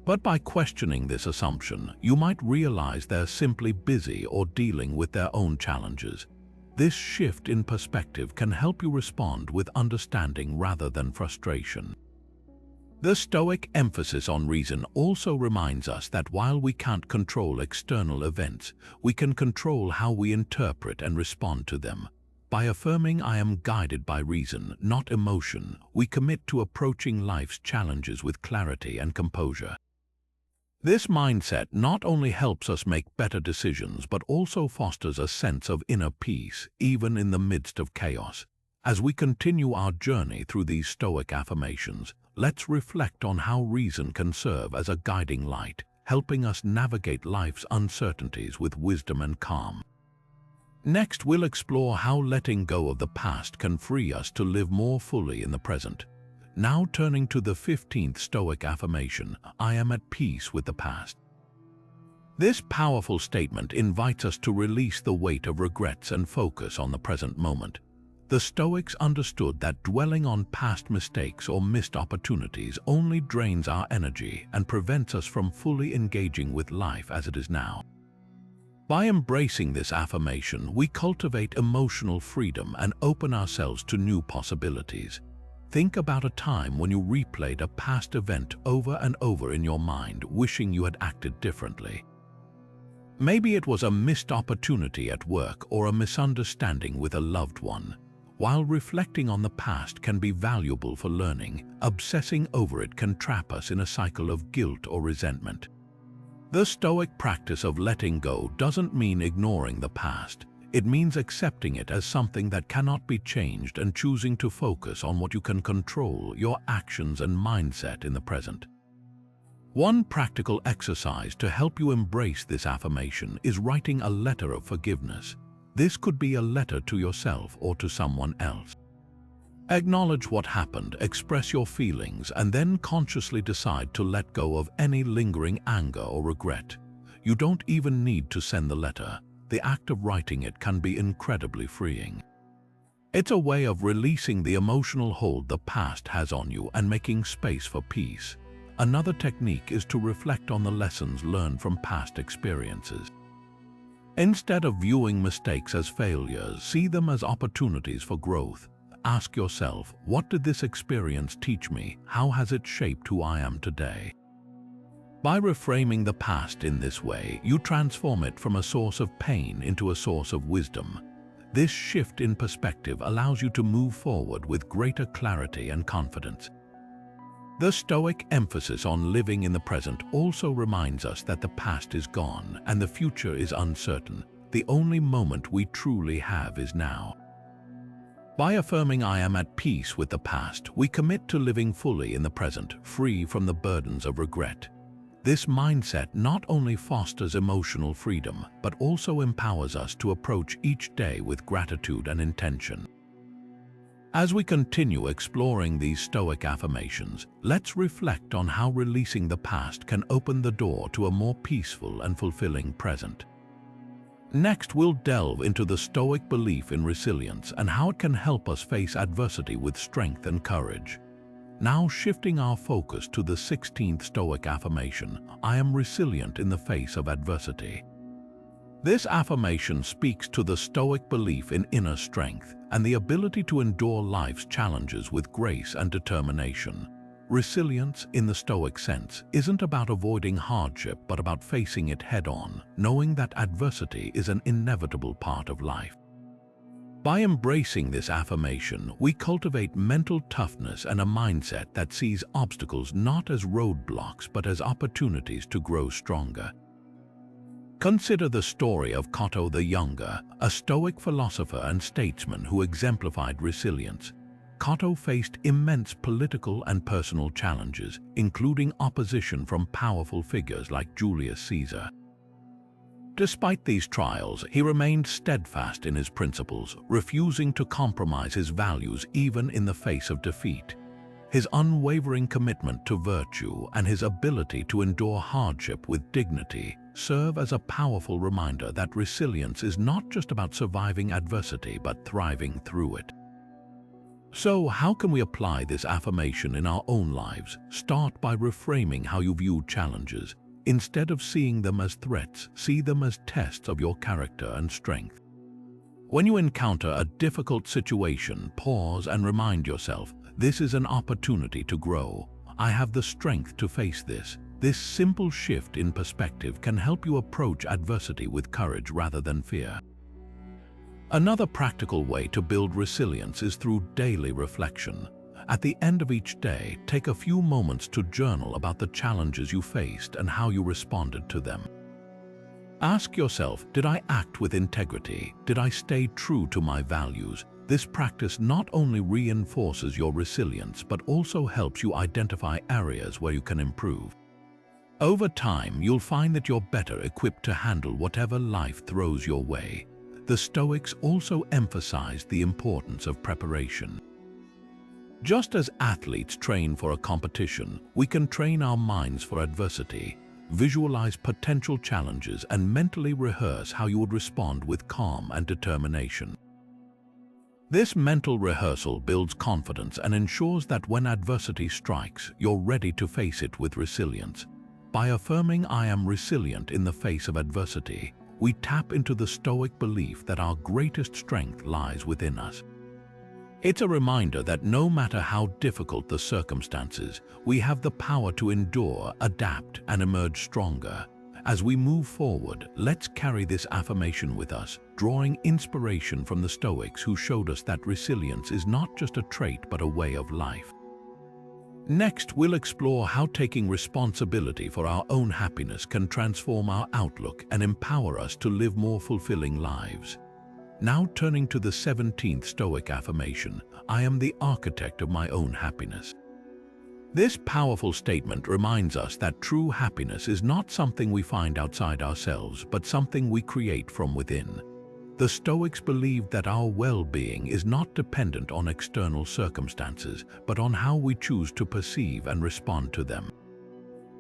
But by questioning this assumption, you might realize they're simply busy or dealing with their own challenges. This shift in perspective can help you respond with understanding rather than frustration. The Stoic emphasis on reason also reminds us that while we can't control external events, we can control how we interpret and respond to them. By affirming "I am guided by reason, not emotion," we commit to approaching life's challenges with clarity and composure. This mindset not only helps us make better decisions but also fosters a sense of inner peace, even in the midst of chaos. As we continue our journey through these Stoic affirmations, let's reflect on how reason can serve as a guiding light, helping us navigate life's uncertainties with wisdom and calm. Next, we'll explore how letting go of the past can free us to live more fully in the present. Now turning to the 15th Stoic affirmation, "I am at peace with the past." This powerful statement invites us to release the weight of regrets and focus on the present moment. The Stoics understood that dwelling on past mistakes or missed opportunities only drains our energy and prevents us from fully engaging with life as it is now. By embracing this affirmation, we cultivate emotional freedom and open ourselves to new possibilities. Think about a time when you replayed a past event over and over in your mind, wishing you had acted differently. Maybe it was a missed opportunity at work or a misunderstanding with a loved one. While reflecting on the past can be valuable for learning, obsessing over it can trap us in a cycle of guilt or resentment. The Stoic practice of letting go doesn't mean ignoring the past. It means accepting it as something that cannot be changed and choosing to focus on what you can control, your actions and mindset in the present. One practical exercise to help you embrace this affirmation is writing a letter of forgiveness. This could be a letter to yourself or to someone else. Acknowledge what happened, express your feelings, and then consciously decide to let go of any lingering anger or regret. You don't even need to send the letter. The act of writing it can be incredibly freeing. It's a way of releasing the emotional hold the past has on you and making space for peace. Another technique is to reflect on the lessons learned from past experiences. Instead of viewing mistakes as failures, see them as opportunities for growth. Ask yourself, what did this experience teach me? How has it shaped who I am today? By reframing the past in this way, you transform it from a source of pain into a source of wisdom. This shift in perspective allows you to move forward with greater clarity and confidence. The Stoic emphasis on living in the present also reminds us that the past is gone and the future is uncertain. The only moment we truly have is now. By affirming "I am at peace with the past," we commit to living fully in the present, free from the burdens of regret. This mindset not only fosters emotional freedom, but also empowers us to approach each day with gratitude and intention. As we continue exploring these Stoic affirmations, let's reflect on how releasing the past can open the door to a more peaceful and fulfilling present. Next, we'll delve into the Stoic belief in resilience and how it can help us face adversity with strength and courage. Now shifting our focus to the 16th Stoic affirmation, "I am resilient in the face of adversity." This affirmation speaks to the Stoic belief in inner strength and the ability to endure life's challenges with grace and determination. Resilience, in the Stoic sense, isn't about avoiding hardship but about facing it head-on, knowing that adversity is an inevitable part of life. By embracing this affirmation, we cultivate mental toughness and a mindset that sees obstacles not as roadblocks but as opportunities to grow stronger. Consider the story of Cato the Younger, a Stoic philosopher and statesman who exemplified resilience. Cato faced immense political and personal challenges, including opposition from powerful figures like Julius Caesar. Despite these trials, he remained steadfast in his principles, refusing to compromise his values even in the face of defeat. His unwavering commitment to virtue and his ability to endure hardship with dignity serve as a powerful reminder that resilience is not just about surviving adversity but thriving through it. So, how can we apply this affirmation in our own lives? Start by reframing how you view challenges. Instead of seeing them as threats, see them as tests of your character and strength. When you encounter a difficult situation, pause and remind yourself, this is an opportunity to grow. I have the strength to face this. This simple shift in perspective can help you approach adversity with courage rather than fear. Another practical way to build resilience is through daily reflection. At the end of each day, take a few moments to journal about the challenges you faced and how you responded to them. Ask yourself, did I act with integrity? Did I stay true to my values? This practice not only reinforces your resilience but also helps you identify areas where you can improve. Over time, you'll find that you're better equipped to handle whatever life throws your way. The Stoics also emphasized the importance of preparation. Just as athletes train for a competition, we can train our minds for adversity, visualize potential challenges, and mentally rehearse how you would respond with calm and determination. This mental rehearsal builds confidence and ensures that when adversity strikes, you're ready to face it with resilience. By affirming "I am resilient in the face of adversity," we tap into the Stoic belief that our greatest strength lies within us. It's a reminder that no matter how difficult the circumstances, we have the power to endure, adapt, and emerge stronger. As we move forward, let's carry this affirmation with us, drawing inspiration from the Stoics who showed us that resilience is not just a trait but a way of life. Next, we'll explore how taking responsibility for our own happiness can transform our outlook and empower us to live more fulfilling lives. Now turning to the 17th Stoic affirmation, I am the architect of my own happiness. This powerful statement reminds us that true happiness is not something we find outside ourselves, but something we create from within. The Stoics believed that our well-being is not dependent on external circumstances, but on how we choose to perceive and respond to them.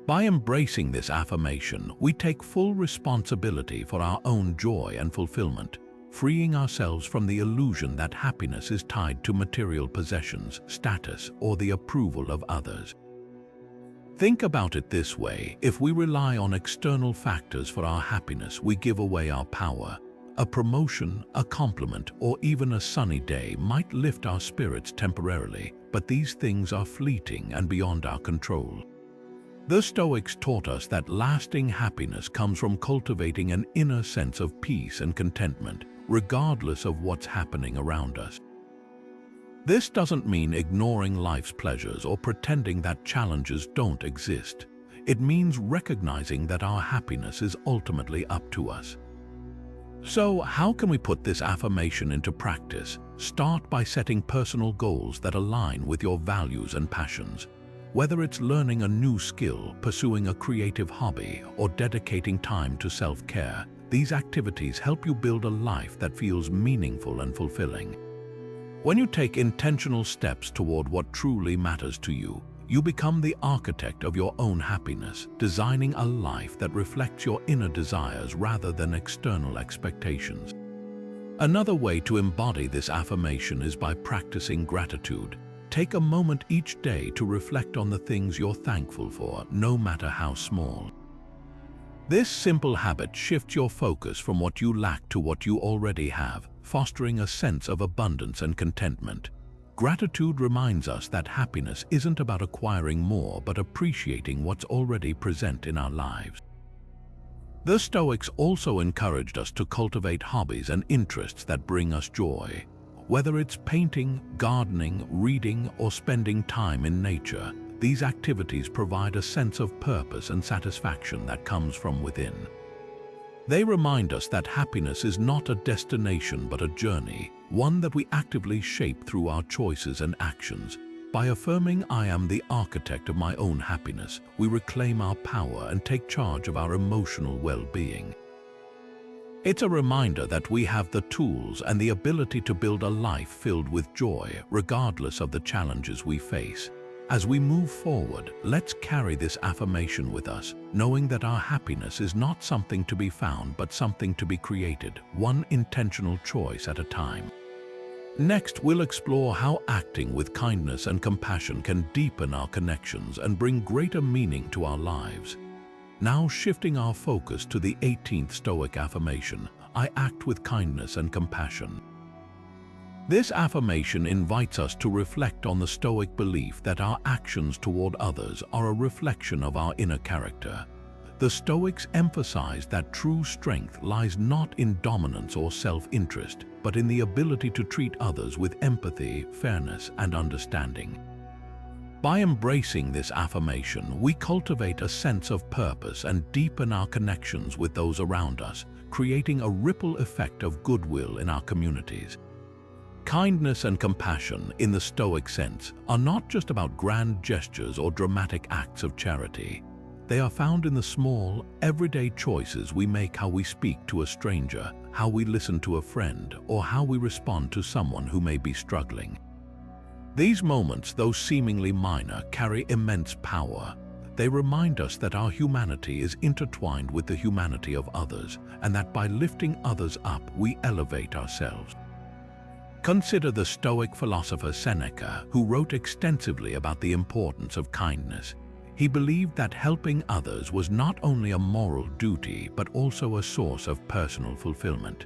By embracing this affirmation, we take full responsibility for our own joy and fulfillment, freeing ourselves from the illusion that happiness is tied to material possessions, status, or the approval of others. Think about it this way: if we rely on external factors for our happiness, we give away our power. A promotion, a compliment, or even a sunny day might lift our spirits temporarily, but these things are fleeting and beyond our control. The Stoics taught us that lasting happiness comes from cultivating an inner sense of peace and contentment, regardless of what's happening around us. This doesn't mean ignoring life's pleasures or pretending that challenges don't exist. It means recognizing that our happiness is ultimately up to us. So, how can we put this affirmation into practice? Start by setting personal goals that align with your values and passions. Whether it's learning a new skill, pursuing a creative hobby, or dedicating time to self-care, these activities help you build a life that feels meaningful and fulfilling. When you take intentional steps toward what truly matters to you, you become the architect of your own happiness, designing a life that reflects your inner desires rather than external expectations. Another way to embody this affirmation is by practicing gratitude. Take a moment each day to reflect on the things you're thankful for, no matter how small. This simple habit shifts your focus from what you lack to what you already have, fostering a sense of abundance and contentment. Gratitude reminds us that happiness isn't about acquiring more, but appreciating what's already present in our lives. The Stoics also encouraged us to cultivate hobbies and interests that bring us joy. Whether it's painting, gardening, reading, or spending time in nature, these activities provide a sense of purpose and satisfaction that comes from within. They remind us that happiness is not a destination but a journey, one that we actively shape through our choices and actions. By affirming "I am the architect of my own happiness," we reclaim our power and take charge of our emotional well-being. It's a reminder that we have the tools and the ability to build a life filled with joy, regardless of the challenges we face. As we move forward, let's carry this affirmation with us, knowing that our happiness is not something to be found but something to be created, one intentional choice at a time. Next, we'll explore how acting with kindness and compassion can deepen our connections and bring greater meaning to our lives. Now shifting our focus to the 18th Stoic affirmation, "I act with kindness and compassion." This affirmation invites us to reflect on the Stoic belief that our actions toward others are a reflection of our inner character. The Stoics emphasize that true strength lies not in dominance or self-interest, but in the ability to treat others with empathy, fairness, and understanding. By embracing this affirmation, we cultivate a sense of purpose and deepen our connections with those around us, creating a ripple effect of goodwill in our communities. Kindness and compassion, in the Stoic sense, are not just about grand gestures or dramatic acts of charity. They are found in the small, everyday choices we make: how we speak to a stranger, how we listen to a friend, or how we respond to someone who may be struggling. These moments, though seemingly minor, carry immense power. They remind us that our humanity is intertwined with the humanity of others, and that by lifting others up, we elevate ourselves. Consider the Stoic philosopher Seneca, who wrote extensively about the importance of kindness. He believed that helping others was not only a moral duty, but also a source of personal fulfillment.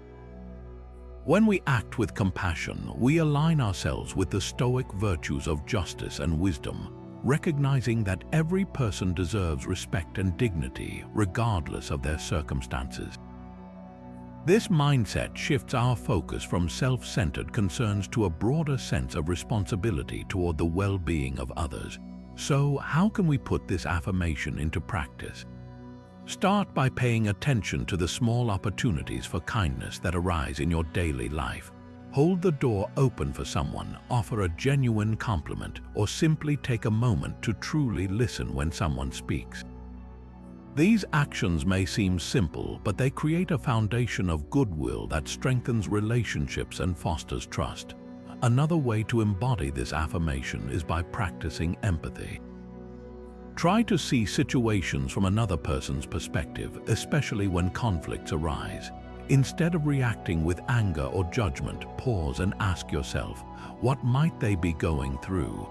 When we act with compassion, we align ourselves with the Stoic virtues of justice and wisdom, recognizing that every person deserves respect and dignity, regardless of their circumstances. This mindset shifts our focus from self-centered concerns to a broader sense of responsibility toward the well-being of others. So, how can we put this affirmation into practice? Start by paying attention to the small opportunities for kindness that arise in your daily life. Hold the door open for someone, offer a genuine compliment, or simply take a moment to truly listen when someone speaks. These actions may seem simple, but they create a foundation of goodwill that strengthens relationships and fosters trust. Another way to embody this affirmation is by practicing empathy. Try to see situations from another person's perspective, especially when conflicts arise. Instead of reacting with anger or judgment, pause and ask yourself, what might they be going through?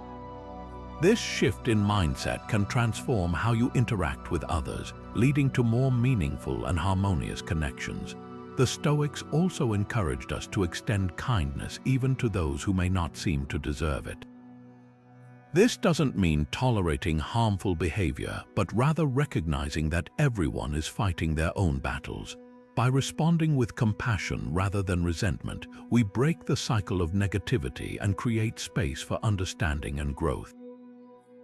This shift in mindset can transform how you interact with others, leading to more meaningful and harmonious connections. The Stoics also encouraged us to extend kindness even to those who may not seem to deserve it. This doesn't mean tolerating harmful behavior, but rather recognizing that everyone is fighting their own battles. By responding with compassion rather than resentment, we break the cycle of negativity and create space for understanding and growth.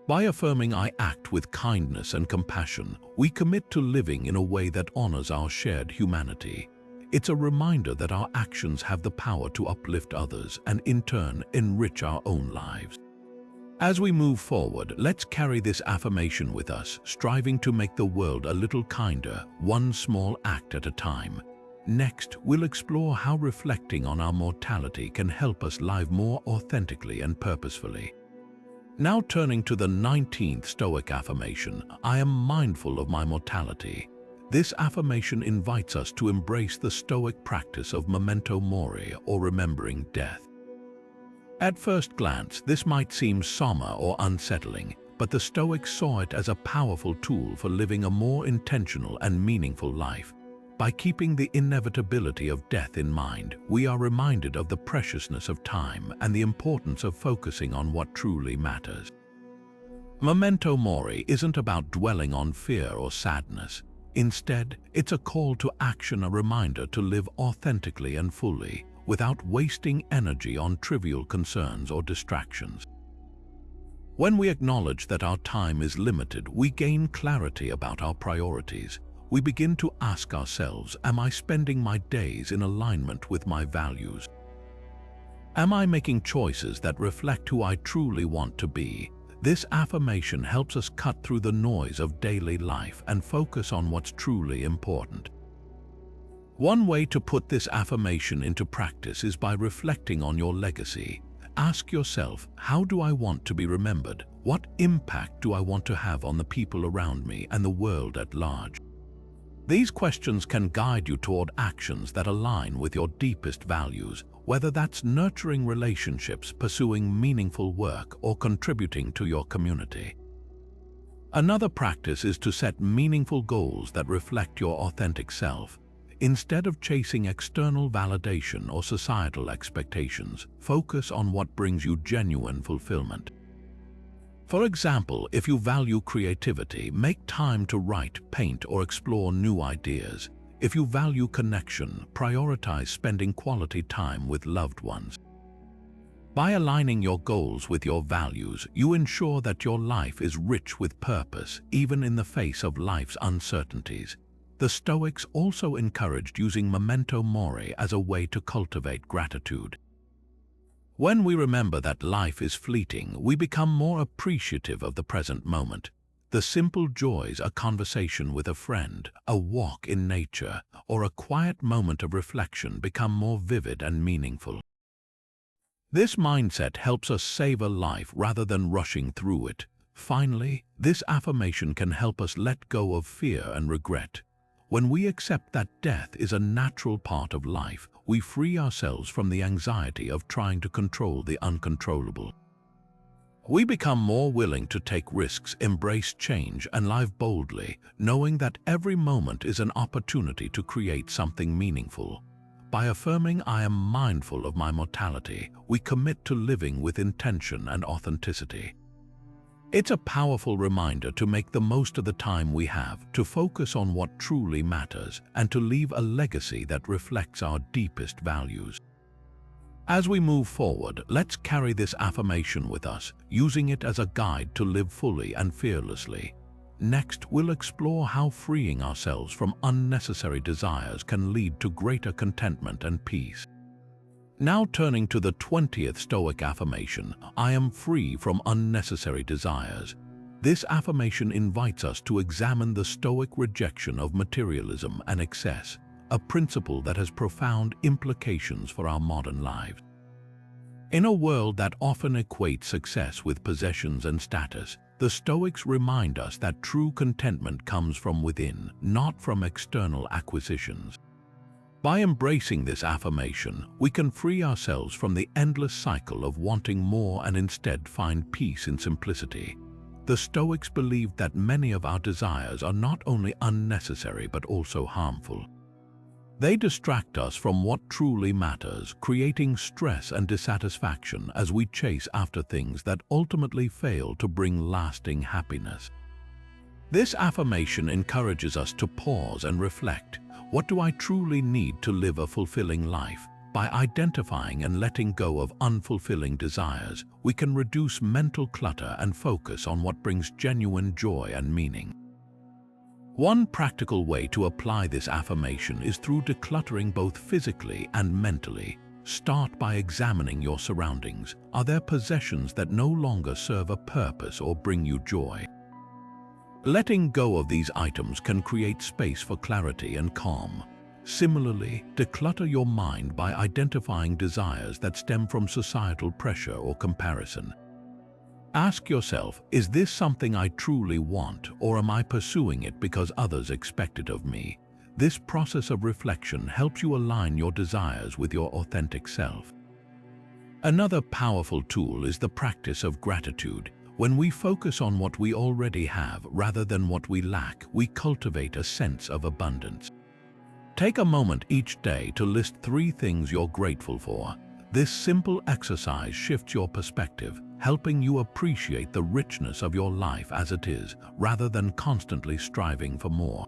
By affirming "I act with kindness and compassion," we commit to living in a way that honors our shared humanity. It's a reminder that our actions have the power to uplift others and, in turn, enrich our own lives. As we move forward, let's carry this affirmation with us, striving to make the world a little kinder, one small act at a time. Next, we'll explore how reflecting on our mortality can help us live more authentically and purposefully. Now turning to the 19th Stoic affirmation, "I am mindful of my mortality." This affirmation invites us to embrace the Stoic practice of memento mori, or remembering death. At first glance, this might seem somber or unsettling, but the Stoics saw it as a powerful tool for living a more intentional and meaningful life. By keeping the inevitability of death in mind, we are reminded of the preciousness of time and the importance of focusing on what truly matters. Memento mori isn't about dwelling on fear or sadness. Instead, it's a call to action, a reminder to live authentically and fully, without wasting energy on trivial concerns or distractions. When we acknowledge that our time is limited, we gain clarity about our priorities. we begin to ask ourselves, am I spending my days in alignment with my values? Am I making choices that reflect who I truly want to be? This affirmation helps us cut through the noise of daily life and focus on what's truly important. One way to put this affirmation into practice is by reflecting on your legacy. Ask yourself, how do I want to be remembered? What impact do I want to have on the people around me and the world at large? These questions can guide you toward actions that align with your deepest values, whether that's nurturing relationships, pursuing meaningful work, or contributing to your community. Another practice is to set meaningful goals that reflect your authentic self. Instead of chasing external validation or societal expectations, focus on what brings you genuine fulfillment. For example, if you value creativity, make time to write, paint, or explore new ideas. If you value connection, prioritize spending quality time with loved ones. By aligning your goals with your values, you ensure that your life is rich with purpose, even in the face of life's uncertainties. The Stoics also encouraged using memento mori as a way to cultivate gratitude. When we remember that life is fleeting, we become more appreciative of the present moment. The simple joys, a conversation with a friend, a walk in nature, or a quiet moment of reflection become more vivid and meaningful. This mindset helps us savor life rather than rushing through it. Finally, this affirmation can help us let go of fear and regret. When we accept that death is a natural part of life, we free ourselves from the anxiety of trying to control the uncontrollable. We become more willing to take risks, embrace change, and live boldly, knowing that every moment is an opportunity to create something meaningful. By affirming I am mindful of my mortality, we commit to living with intention and authenticity. It's a powerful reminder to make the most of the time we have, to focus on what truly matters, and to leave a legacy that reflects our deepest values. As we move forward, let's carry this affirmation with us, using it as a guide to live fully and fearlessly. Next, we'll explore how freeing ourselves from unnecessary desires can lead to greater contentment and peace. Now turning to the 20th Stoic affirmation, I am free from unnecessary desires. This affirmation invites us to examine the Stoic rejection of materialism and excess, a principle that has profound implications for our modern lives. In a world that often equates success with possessions and status, the Stoics remind us that true contentment comes from within, not from external acquisitions. By embracing this affirmation, we can free ourselves from the endless cycle of wanting more and instead find peace in simplicity. The Stoics believed that many of our desires are not only unnecessary but also harmful. They distract us from what truly matters, creating stress and dissatisfaction as we chase after things that ultimately fail to bring lasting happiness. This affirmation encourages us to pause and reflect. What do I truly need to live a fulfilling life? By identifying and letting go of unfulfilling desires, we can reduce mental clutter and focus on what brings genuine joy and meaning. One practical way to apply this affirmation is through decluttering both physically and mentally. Start by examining your surroundings. Are there possessions that no longer serve a purpose or bring you joy? Letting go of these items can create space for clarity and calm. Similarly, declutter your mind by identifying desires that stem from societal pressure or comparison. Ask yourself, is this something I truly want, or am I pursuing it because others expect it of me? This process of reflection helps you align your desires with your authentic self. Another powerful tool is the practice of gratitude. When we focus on what we already have rather than what we lack, we cultivate a sense of abundance. Take a moment each day to list 3 things you're grateful for. This simple exercise shifts your perspective, helping you appreciate the richness of your life as it is, rather than constantly striving for more.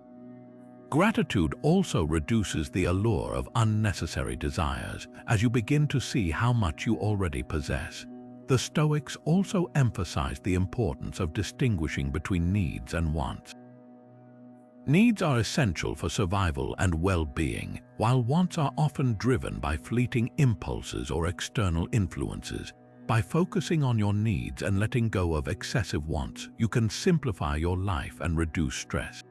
Gratitude also reduces the allure of unnecessary desires, as you begin to see how much you already possess. The Stoics also emphasized the importance of distinguishing between needs and wants. Needs are essential for survival and well-being, while wants are often driven by fleeting impulses or external influences. By focusing on your needs and letting go of excessive wants, you can simplify your life and reduce stress.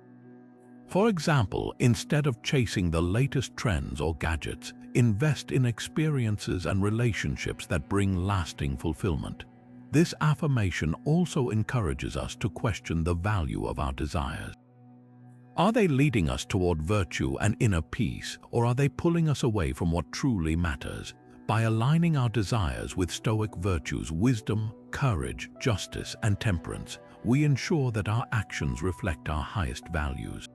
For example, instead of chasing the latest trends or gadgets, invest in experiences and relationships that bring lasting fulfillment. This affirmation also encourages us to question the value of our desires. Are they leading us toward virtue and inner peace, or are they pulling us away from what truly matters? By aligning our desires with Stoic virtues, wisdom, courage, justice, and temperance, we ensure that our actions reflect our highest values.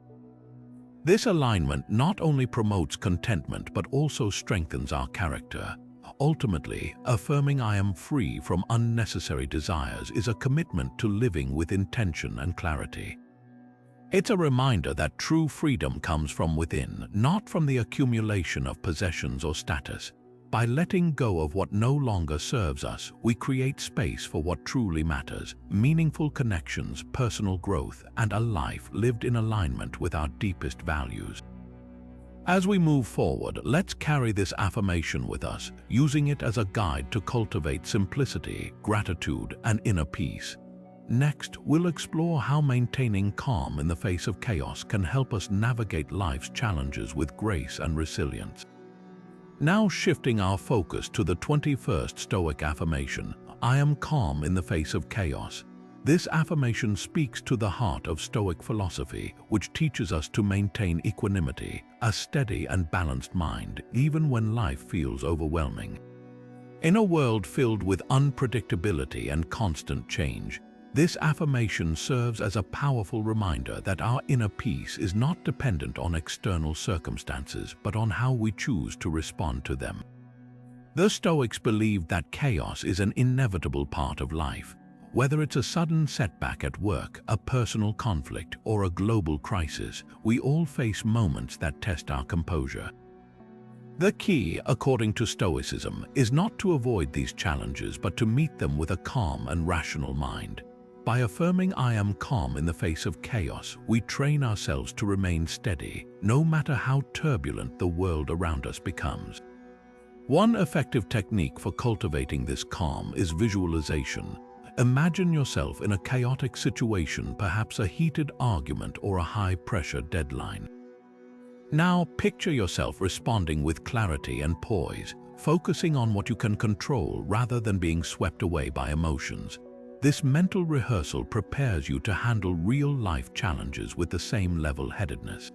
This alignment not only promotes contentment but also strengthens our character. Ultimately, affirming "I am free from unnecessary desires" is a commitment to living with intention and clarity. It's a reminder that true freedom comes from within, not from the accumulation of possessions or status. By letting go of what no longer serves us, we create space for what truly matters: meaningful connections, personal growth, and a life lived in alignment with our deepest values. As we move forward, let's carry this affirmation with us, using it as a guide to cultivate simplicity, gratitude, and inner peace. Next, we'll explore how maintaining calm in the face of chaos can help us navigate life's challenges with grace and resilience. Now shifting our focus to the 21st Stoic affirmation, "I am calm in the face of chaos." This affirmation speaks to the heart of Stoic philosophy, which teaches us to maintain equanimity, a steady and balanced mind, even when life feels overwhelming. In a world filled with unpredictability and constant change, this affirmation serves as a powerful reminder that our inner peace is not dependent on external circumstances, but on how we choose to respond to them. The Stoics believed that chaos is an inevitable part of life. Whether it's a sudden setback at work, a personal conflict, or a global crisis, we all face moments that test our composure. The key, according to Stoicism, is not to avoid these challenges, but to meet them with a calm and rational mind. By affirming "I am calm in the face of chaos," we train ourselves to remain steady, no matter how turbulent the world around us becomes. One effective technique for cultivating this calm is visualization. Imagine yourself in a chaotic situation, perhaps a heated argument or a high-pressure deadline. Now picture yourself responding with clarity and poise, focusing on what you can control rather than being swept away by emotions. This mental rehearsal prepares you to handle real-life challenges with the same level-headedness.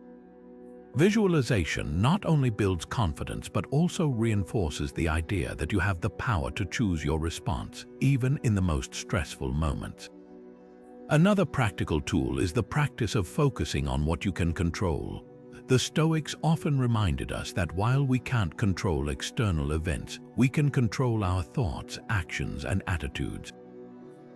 Visualization not only builds confidence but also reinforces the idea that you have the power to choose your response, even in the most stressful moments. Another practical tool is the practice of focusing on what you can control. The Stoics often reminded us that while we can't control external events, we can control our thoughts, actions, and attitudes.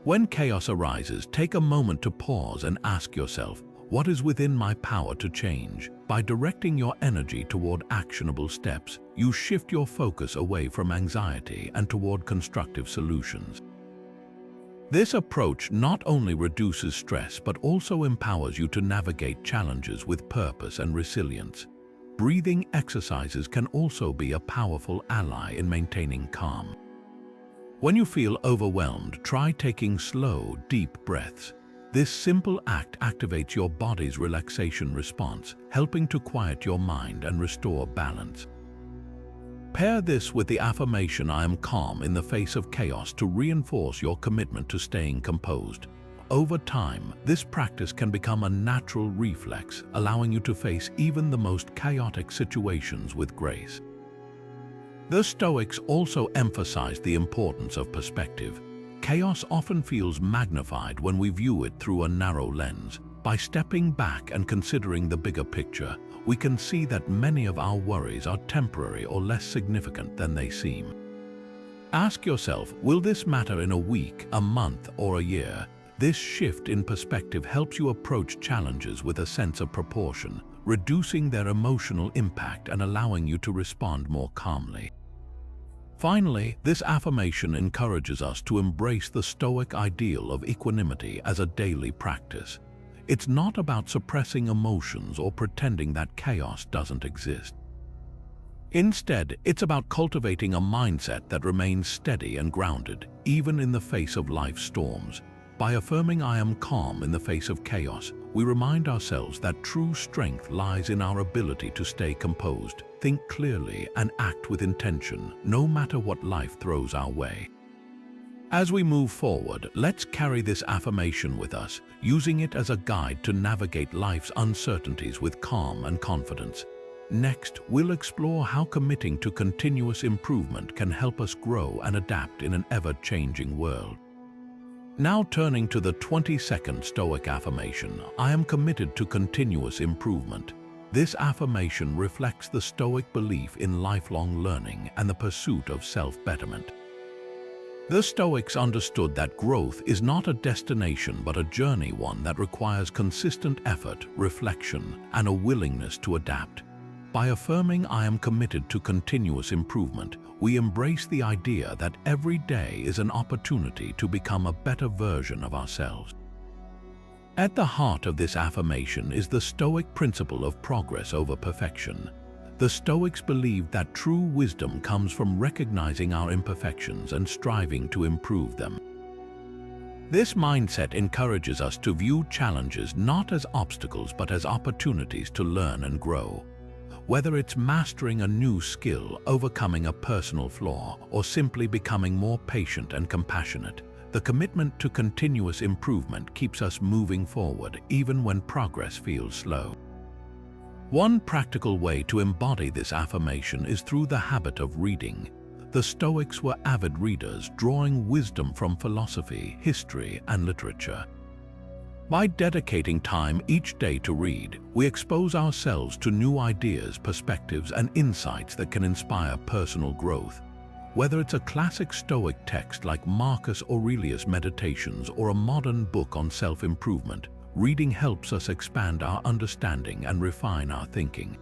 When chaos arises, take a moment to pause and ask yourself, what is within my power to change? By directing your energy toward actionable steps, you shift your focus away from anxiety and toward constructive solutions. This approach not only reduces stress but also empowers you to navigate challenges with purpose and resilience. Breathing exercises can also be a powerful ally in maintaining calm. When you feel overwhelmed, try taking slow, deep breaths. This simple act activates your body's relaxation response, helping to quiet your mind and restore balance. Pair this with the affirmation "I am calm in the face of chaos" to reinforce your commitment to staying composed. Over time, this practice can become a natural reflex, allowing you to face even the most chaotic situations with grace. The Stoics also emphasized the importance of perspective. Chaos often feels magnified when we view it through a narrow lens. By stepping back and considering the bigger picture, we can see that many of our worries are temporary or less significant than they seem. Ask yourself, will this matter in a week, a month, or a year? This shift in perspective helps you approach challenges with a sense of proportion, reducing their emotional impact and allowing you to respond more calmly. Finally, this affirmation encourages us to embrace the Stoic ideal of equanimity as a daily practice. It's not about suppressing emotions or pretending that chaos doesn't exist. Instead, it's about cultivating a mindset that remains steady and grounded, even in the face of life's storms. By affirming "I am calm in the face of chaos," we remind ourselves that true strength lies in our ability to stay composed, think clearly, and act with intention, no matter what life throws our way. As we move forward, let's carry this affirmation with us, using it as a guide to navigate life's uncertainties with calm and confidence. Next, we'll explore how committing to continuous improvement can help us grow and adapt in an ever-changing world. Now turning to the 22nd Stoic Affirmation, "I am committed to continuous improvement." This affirmation reflects the Stoic belief in lifelong learning and the pursuit of self-betterment. The Stoics understood that growth is not a destination but a journey, one that requires consistent effort, reflection, and a willingness to adapt. By affirming "I am committed to continuous improvement," we embrace the idea that every day is an opportunity to become a better version of ourselves. At the heart of this affirmation is the Stoic principle of progress over perfection. The Stoics believed that true wisdom comes from recognizing our imperfections and striving to improve them. This mindset encourages us to view challenges not as obstacles but as opportunities to learn and grow. Whether it's mastering a new skill, overcoming a personal flaw, or simply becoming more patient and compassionate, the commitment to continuous improvement keeps us moving forward even when progress feels slow. One practical way to embody this affirmation is through the habit of reading. The Stoics were avid readers, drawing wisdom from philosophy, history, and literature. By dedicating time each day to read, we expose ourselves to new ideas, perspectives, and insights that can inspire personal growth. Whether it's a classic Stoic text like Marcus Aurelius' Meditations or a modern book on self-improvement, reading helps us expand our understanding and refine our thinking.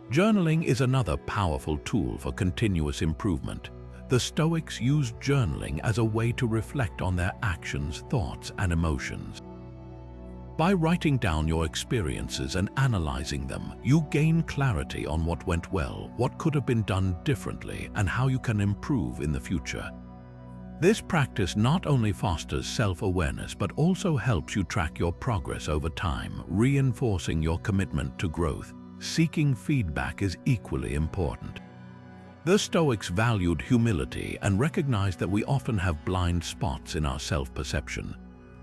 Journaling is another powerful tool for continuous improvement. The Stoics used journaling as a way to reflect on their actions, thoughts, and emotions. By writing down your experiences and analyzing them, you gain clarity on what went well, what could have been done differently, and how you can improve in the future. This practice not only fosters self-awareness but also helps you track your progress over time, reinforcing your commitment to growth. Seeking feedback is equally important. The Stoics valued humility and recognized that we often have blind spots in our self-perception.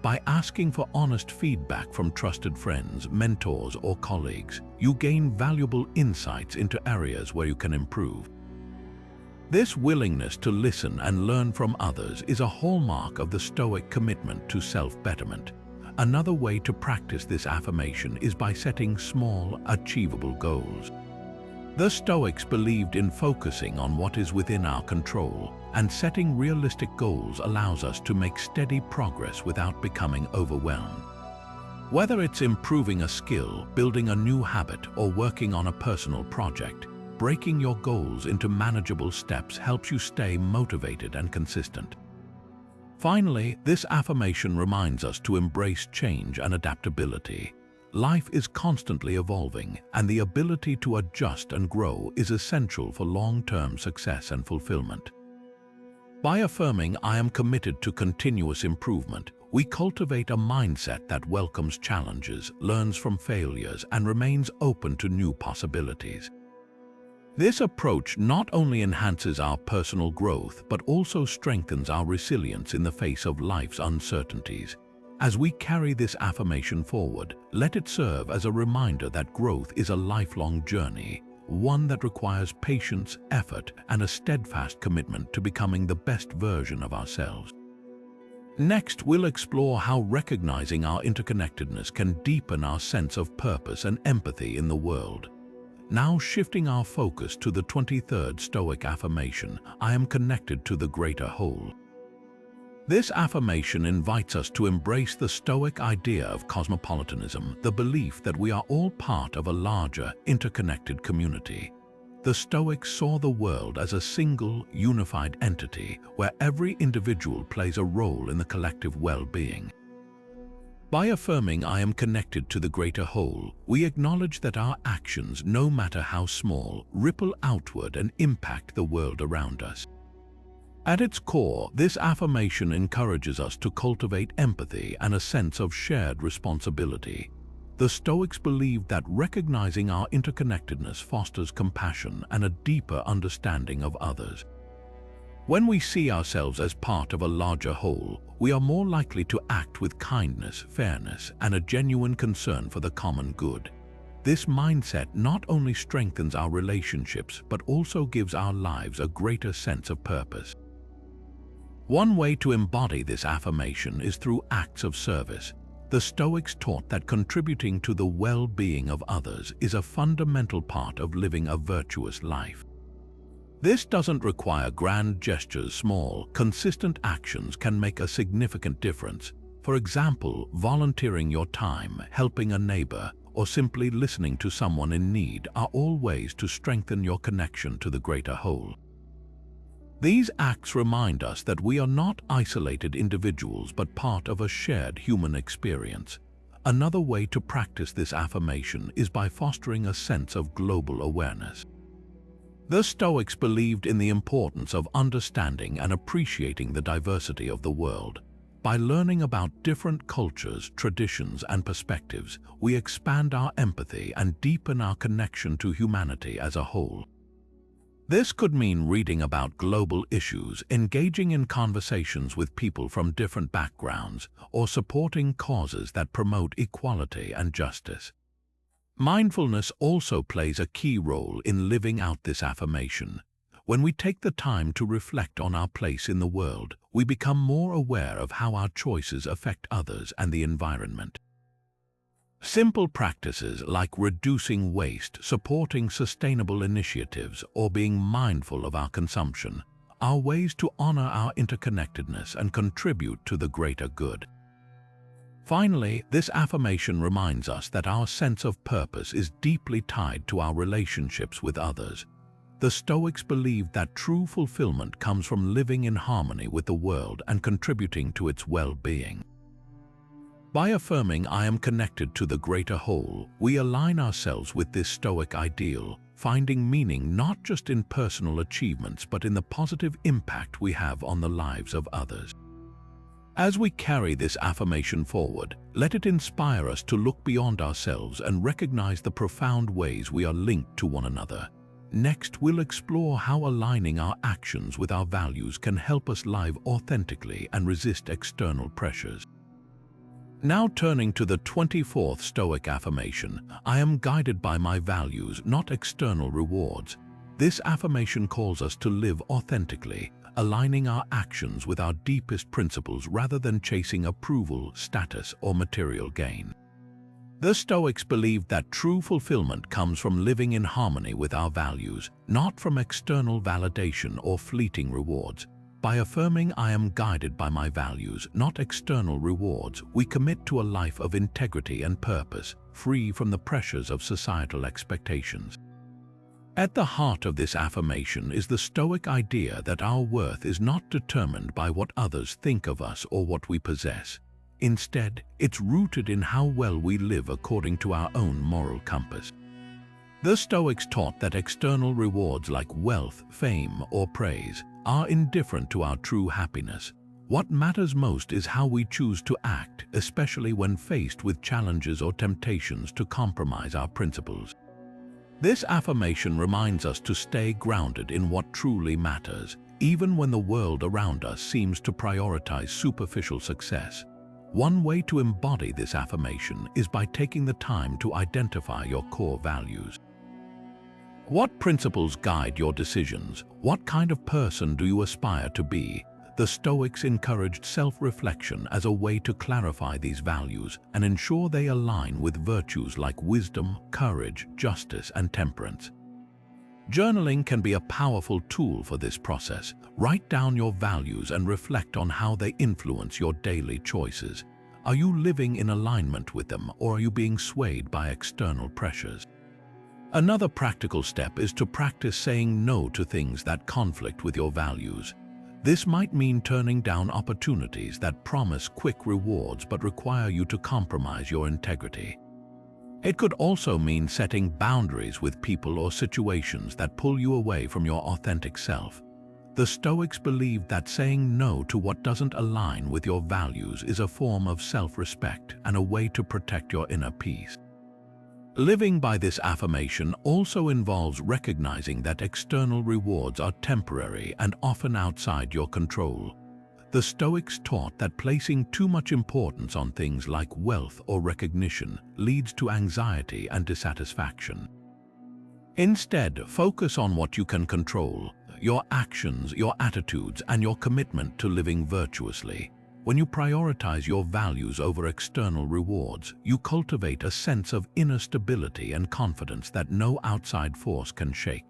By asking for honest feedback from trusted friends, mentors, or colleagues, you gain valuable insights into areas where you can improve. This willingness to listen and learn from others is a hallmark of the Stoic commitment to self-betterment. Another way to practice this affirmation is by setting small, achievable goals. The Stoics believed in focusing on what is within our control, and setting realistic goals allows us to make steady progress without becoming overwhelmed. Whether it's improving a skill, building a new habit, or working on a personal project, breaking your goals into manageable steps helps you stay motivated and consistent. Finally, this affirmation reminds us to embrace change and adaptability. Life is constantly evolving, and the ability to adjust and grow is essential for long-term success and fulfillment. By affirming "I am committed to continuous improvement," we cultivate a mindset that welcomes challenges, learns from failures, and remains open to new possibilities. This approach not only enhances our personal growth but also strengthens our resilience in the face of life's uncertainties. As we carry this affirmation forward, let it serve as a reminder that growth is a lifelong journey, one that requires patience, effort, and a steadfast commitment to becoming the best version of ourselves. Next, we'll explore how recognizing our interconnectedness can deepen our sense of purpose and empathy in the world. Now shifting our focus to the 23rd Stoic Affirmation, "I am connected to the greater whole." This affirmation invites us to embrace the Stoic idea of cosmopolitanism, the belief that we are all part of a larger, interconnected community. The Stoics saw the world as a single, unified entity where every individual plays a role in the collective well-being. By affirming I am connected to the greater whole, we acknowledge that our actions, no matter how small, ripple outward and impact the world around us. At its core, this affirmation encourages us to cultivate empathy and a sense of shared responsibility. The Stoics believed that recognizing our interconnectedness fosters compassion and a deeper understanding of others. When we see ourselves as part of a larger whole, we are more likely to act with kindness, fairness, and a genuine concern for the common good. This mindset not only strengthens our relationships but also gives our lives a greater sense of purpose. One way to embody this affirmation is through acts of service. The Stoics taught that contributing to the well-being of others is a fundamental part of living a virtuous life. This doesn't require grand gestures. Small, consistent actions can make a significant difference. For example, volunteering your time, helping a neighbor, or simply listening to someone in need are all ways to strengthen your connection to the greater whole. These acts remind us that we are not isolated individuals but part of a shared human experience. Another way to practice this affirmation is by fostering a sense of global awareness. The Stoics believed in the importance of understanding and appreciating the diversity of the world. By learning about different cultures, traditions, and perspectives, we expand our empathy and deepen our connection to humanity as a whole. This could mean reading about global issues, engaging in conversations with people from different backgrounds, or supporting causes that promote equality and justice. Mindfulness also plays a key role in living out this affirmation. When we take the time to reflect on our place in the world, we become more aware of how our choices affect others and the environment. Simple practices like reducing waste, supporting sustainable initiatives, or being mindful of our consumption are ways to honor our interconnectedness and contribute to the greater good. Finally, this affirmation reminds us that our sense of purpose is deeply tied to our relationships with others. The Stoics believed that true fulfillment comes from living in harmony with the world and contributing to its well-being. By affirming I am connected to the greater whole, we align ourselves with this Stoic ideal, finding meaning not just in personal achievements but in the positive impact we have on the lives of others. As we carry this affirmation forward, let it inspire us to look beyond ourselves and recognize the profound ways we are linked to one another. Next, we'll explore how aligning our actions with our values can help us live authentically and resist external pressures. Now turning to the 24th Stoic affirmation, I am guided by my values, not external rewards. This affirmation calls us to live authentically, aligning our actions with our deepest principles rather than chasing approval, status, or material gain. The Stoics believed that true fulfillment comes from living in harmony with our values, not from external validation or fleeting rewards. By affirming I am guided by my values, not external rewards, we commit to a life of integrity and purpose, free from the pressures of societal expectations. At the heart of this affirmation is the Stoic idea that our worth is not determined by what others think of us or what we possess. Instead, it's rooted in how well we live according to our own moral compass. The Stoics taught that external rewards like wealth, fame, or praise are indifferent to our true happiness. What matters most is how we choose to act, especially when faced with challenges or temptations to compromise our principles. This affirmation reminds us to stay grounded in what truly matters, even when the world around us seems to prioritize superficial success. One way to embody this affirmation is by taking the time to identify your core values. What principles guide your decisions? What kind of person do you aspire to be? The Stoics encouraged self-reflection as a way to clarify these values and ensure they align with virtues like wisdom, courage, justice, and temperance. Journaling can be a powerful tool for this process. Write down your values and reflect on how they influence your daily choices. Are you living in alignment with them, or are you being swayed by external pressures? Another practical step is to practice saying no to things that conflict with your values. This might mean turning down opportunities that promise quick rewards but require you to compromise your integrity. It could also mean setting boundaries with people or situations that pull you away from your authentic self. The Stoics believed that saying no to what doesn't align with your values is a form of self-respect and a way to protect your inner peace. Living by this affirmation also involves recognizing that external rewards are temporary and often outside your control. The Stoics taught that placing too much importance on things like wealth or recognition leads to anxiety and dissatisfaction. Instead, focus on what you can control: your actions, your attitudes, and your commitment to living virtuously. When you prioritize your values over external rewards, you cultivate a sense of inner stability and confidence that no outside force can shake.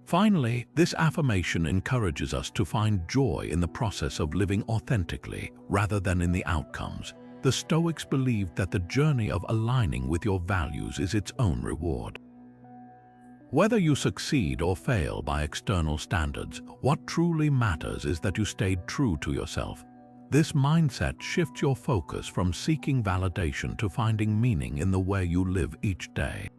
Finally, this affirmation encourages us to find joy in the process of living authentically rather than in the outcomes. The Stoics believed that the journey of aligning with your values is its own reward. Whether you succeed or fail by external standards, what truly matters is that you stayed true to yourself. This mindset shifts your focus from seeking validation to finding meaning in the way you live each day.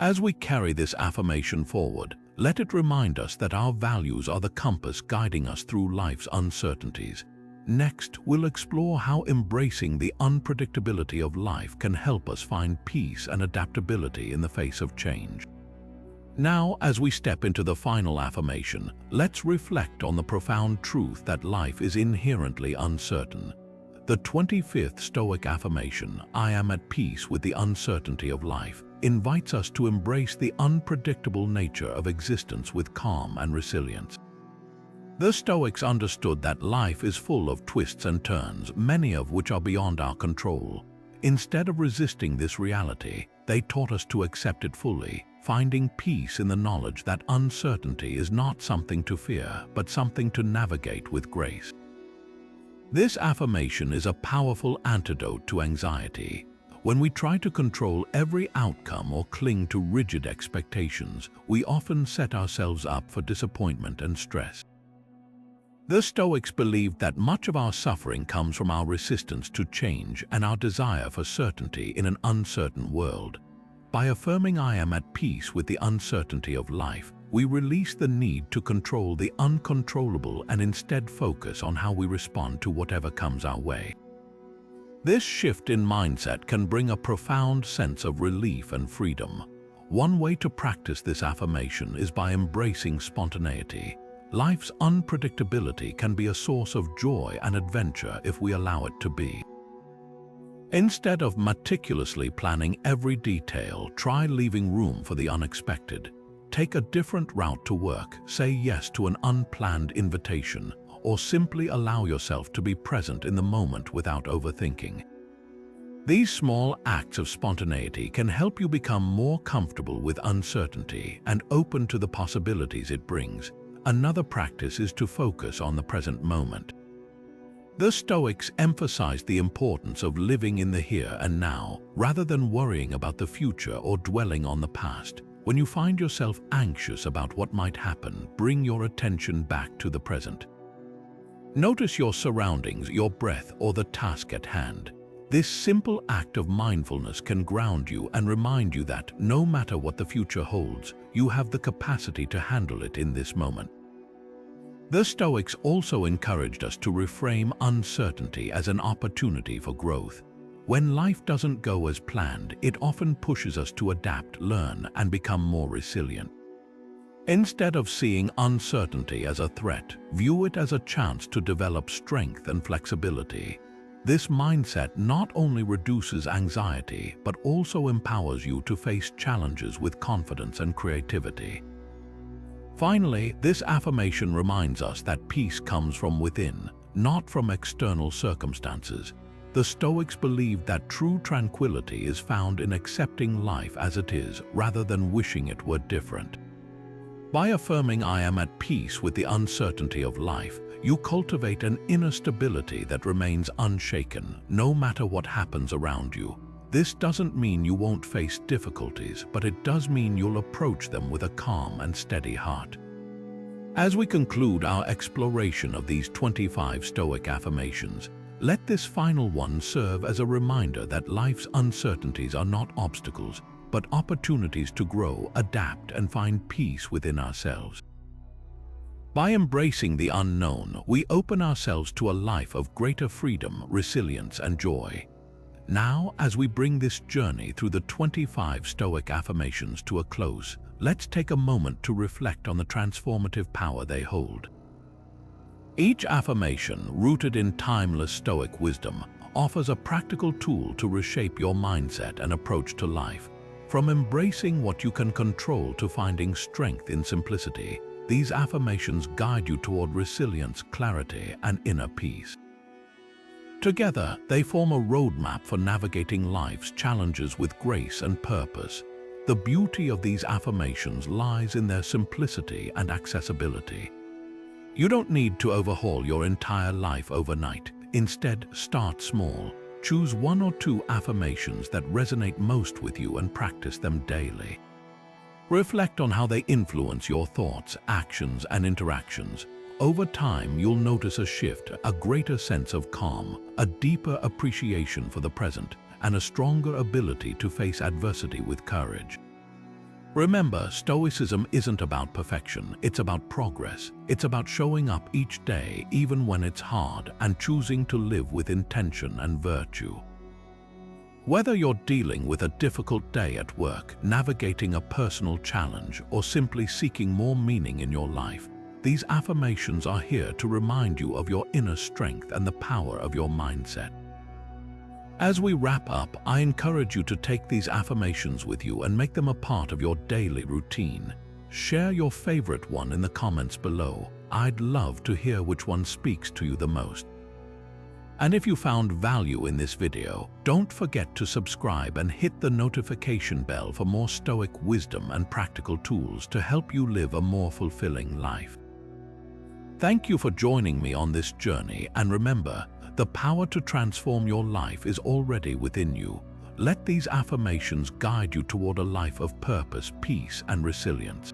As we carry this affirmation forward, let it remind us that our values are the compass guiding us through life's uncertainties. Next, we'll explore how embracing the unpredictability of life can help us find peace and adaptability in the face of change. Now, as we step into the final affirmation, let's reflect on the profound truth that life is inherently uncertain. The 25th Stoic affirmation, "I am at peace with the uncertainty of life," invites us to embrace the unpredictable nature of existence with calm and resilience. The Stoics understood that life is full of twists and turns, many of which are beyond our control. Instead of resisting this reality, they taught us to accept it fully, finding peace in the knowledge that uncertainty is not something to fear, but something to navigate with grace. This affirmation is a powerful antidote to anxiety. When we try to control every outcome or cling to rigid expectations, we often set ourselves up for disappointment and stress. The Stoics believed that much of our suffering comes from our resistance to change and our desire for certainty in an uncertain world. By affirming "I am at peace with the uncertainty of life," we release the need to control the uncontrollable and instead focus on how we respond to whatever comes our way. This shift in mindset can bring a profound sense of relief and freedom. One way to practice this affirmation is by embracing spontaneity. Life's unpredictability can be a source of joy and adventure if we allow it to be. Instead of meticulously planning every detail, try leaving room for the unexpected. Take a different route to work, say yes to an unplanned invitation, or simply allow yourself to be present in the moment without overthinking. These small acts of spontaneity can help you become more comfortable with uncertainty and open to the possibilities it brings. Another practice is to focus on the present moment. The Stoics emphasized the importance of living in the here and now, rather than worrying about the future or dwelling on the past. When you find yourself anxious about what might happen, bring your attention back to the present. Notice your surroundings, your breath, or the task at hand. This simple act of mindfulness can ground you and remind you that, no matter what the future holds, you have the capacity to handle it in this moment. The Stoics also encouraged us to reframe uncertainty as an opportunity for growth. When life doesn't go as planned, it often pushes us to adapt, learn, and become more resilient. Instead of seeing uncertainty as a threat, view it as a chance to develop strength and flexibility. This mindset not only reduces anxiety, but also empowers you to face challenges with confidence and creativity. Finally, this affirmation reminds us that peace comes from within, not from external circumstances. The Stoics believed that true tranquility is found in accepting life as it is, rather than wishing it were different. By affirming "I am at peace with the uncertainty of life," you cultivate an inner stability that remains unshaken, no matter what happens around you. This doesn't mean you won't face difficulties, but it does mean you'll approach them with a calm and steady heart. As we conclude our exploration of these 25 Stoic affirmations, let this final one serve as a reminder that life's uncertainties are not obstacles, but opportunities to grow, adapt, and find peace within ourselves. By embracing the unknown, we open ourselves to a life of greater freedom, resilience, and joy. Now, as we bring this journey through the 25 Stoic affirmations to a close, let's take a moment to reflect on the transformative power they hold. Each affirmation, rooted in timeless Stoic wisdom, offers a practical tool to reshape your mindset and approach to life. From embracing what you can control to finding strength in simplicity, these affirmations guide you toward resilience, clarity, and inner peace. Together, they form a roadmap for navigating life's challenges with grace and purpose. The beauty of these affirmations lies in their simplicity and accessibility. You don't need to overhaul your entire life overnight. Instead, start small. Choose one or two affirmations that resonate most with you and practice them daily. Reflect on how they influence your thoughts, actions, and interactions. Over time, you'll notice a shift, a greater sense of calm, a deeper appreciation for the present, and a stronger ability to face adversity with courage. Remember, Stoicism isn't about perfection, it's about progress. It's about showing up each day, even when it's hard, and choosing to live with intention and virtue. Whether you're dealing with a difficult day at work, navigating a personal challenge, or simply seeking more meaning in your life, these affirmations are here to remind you of your inner strength and the power of your mindset. As we wrap up, I encourage you to take these affirmations with you and make them a part of your daily routine. Share your favorite one in the comments below. I'd love to hear which one speaks to you the most. And if you found value in this video, don't forget to subscribe and hit the notification bell for more Stoic wisdom and practical tools to help you live a more fulfilling life. Thank you for joining me on this journey, and remember, the power to transform your life is already within you. Let these affirmations guide you toward a life of purpose, peace, and resilience.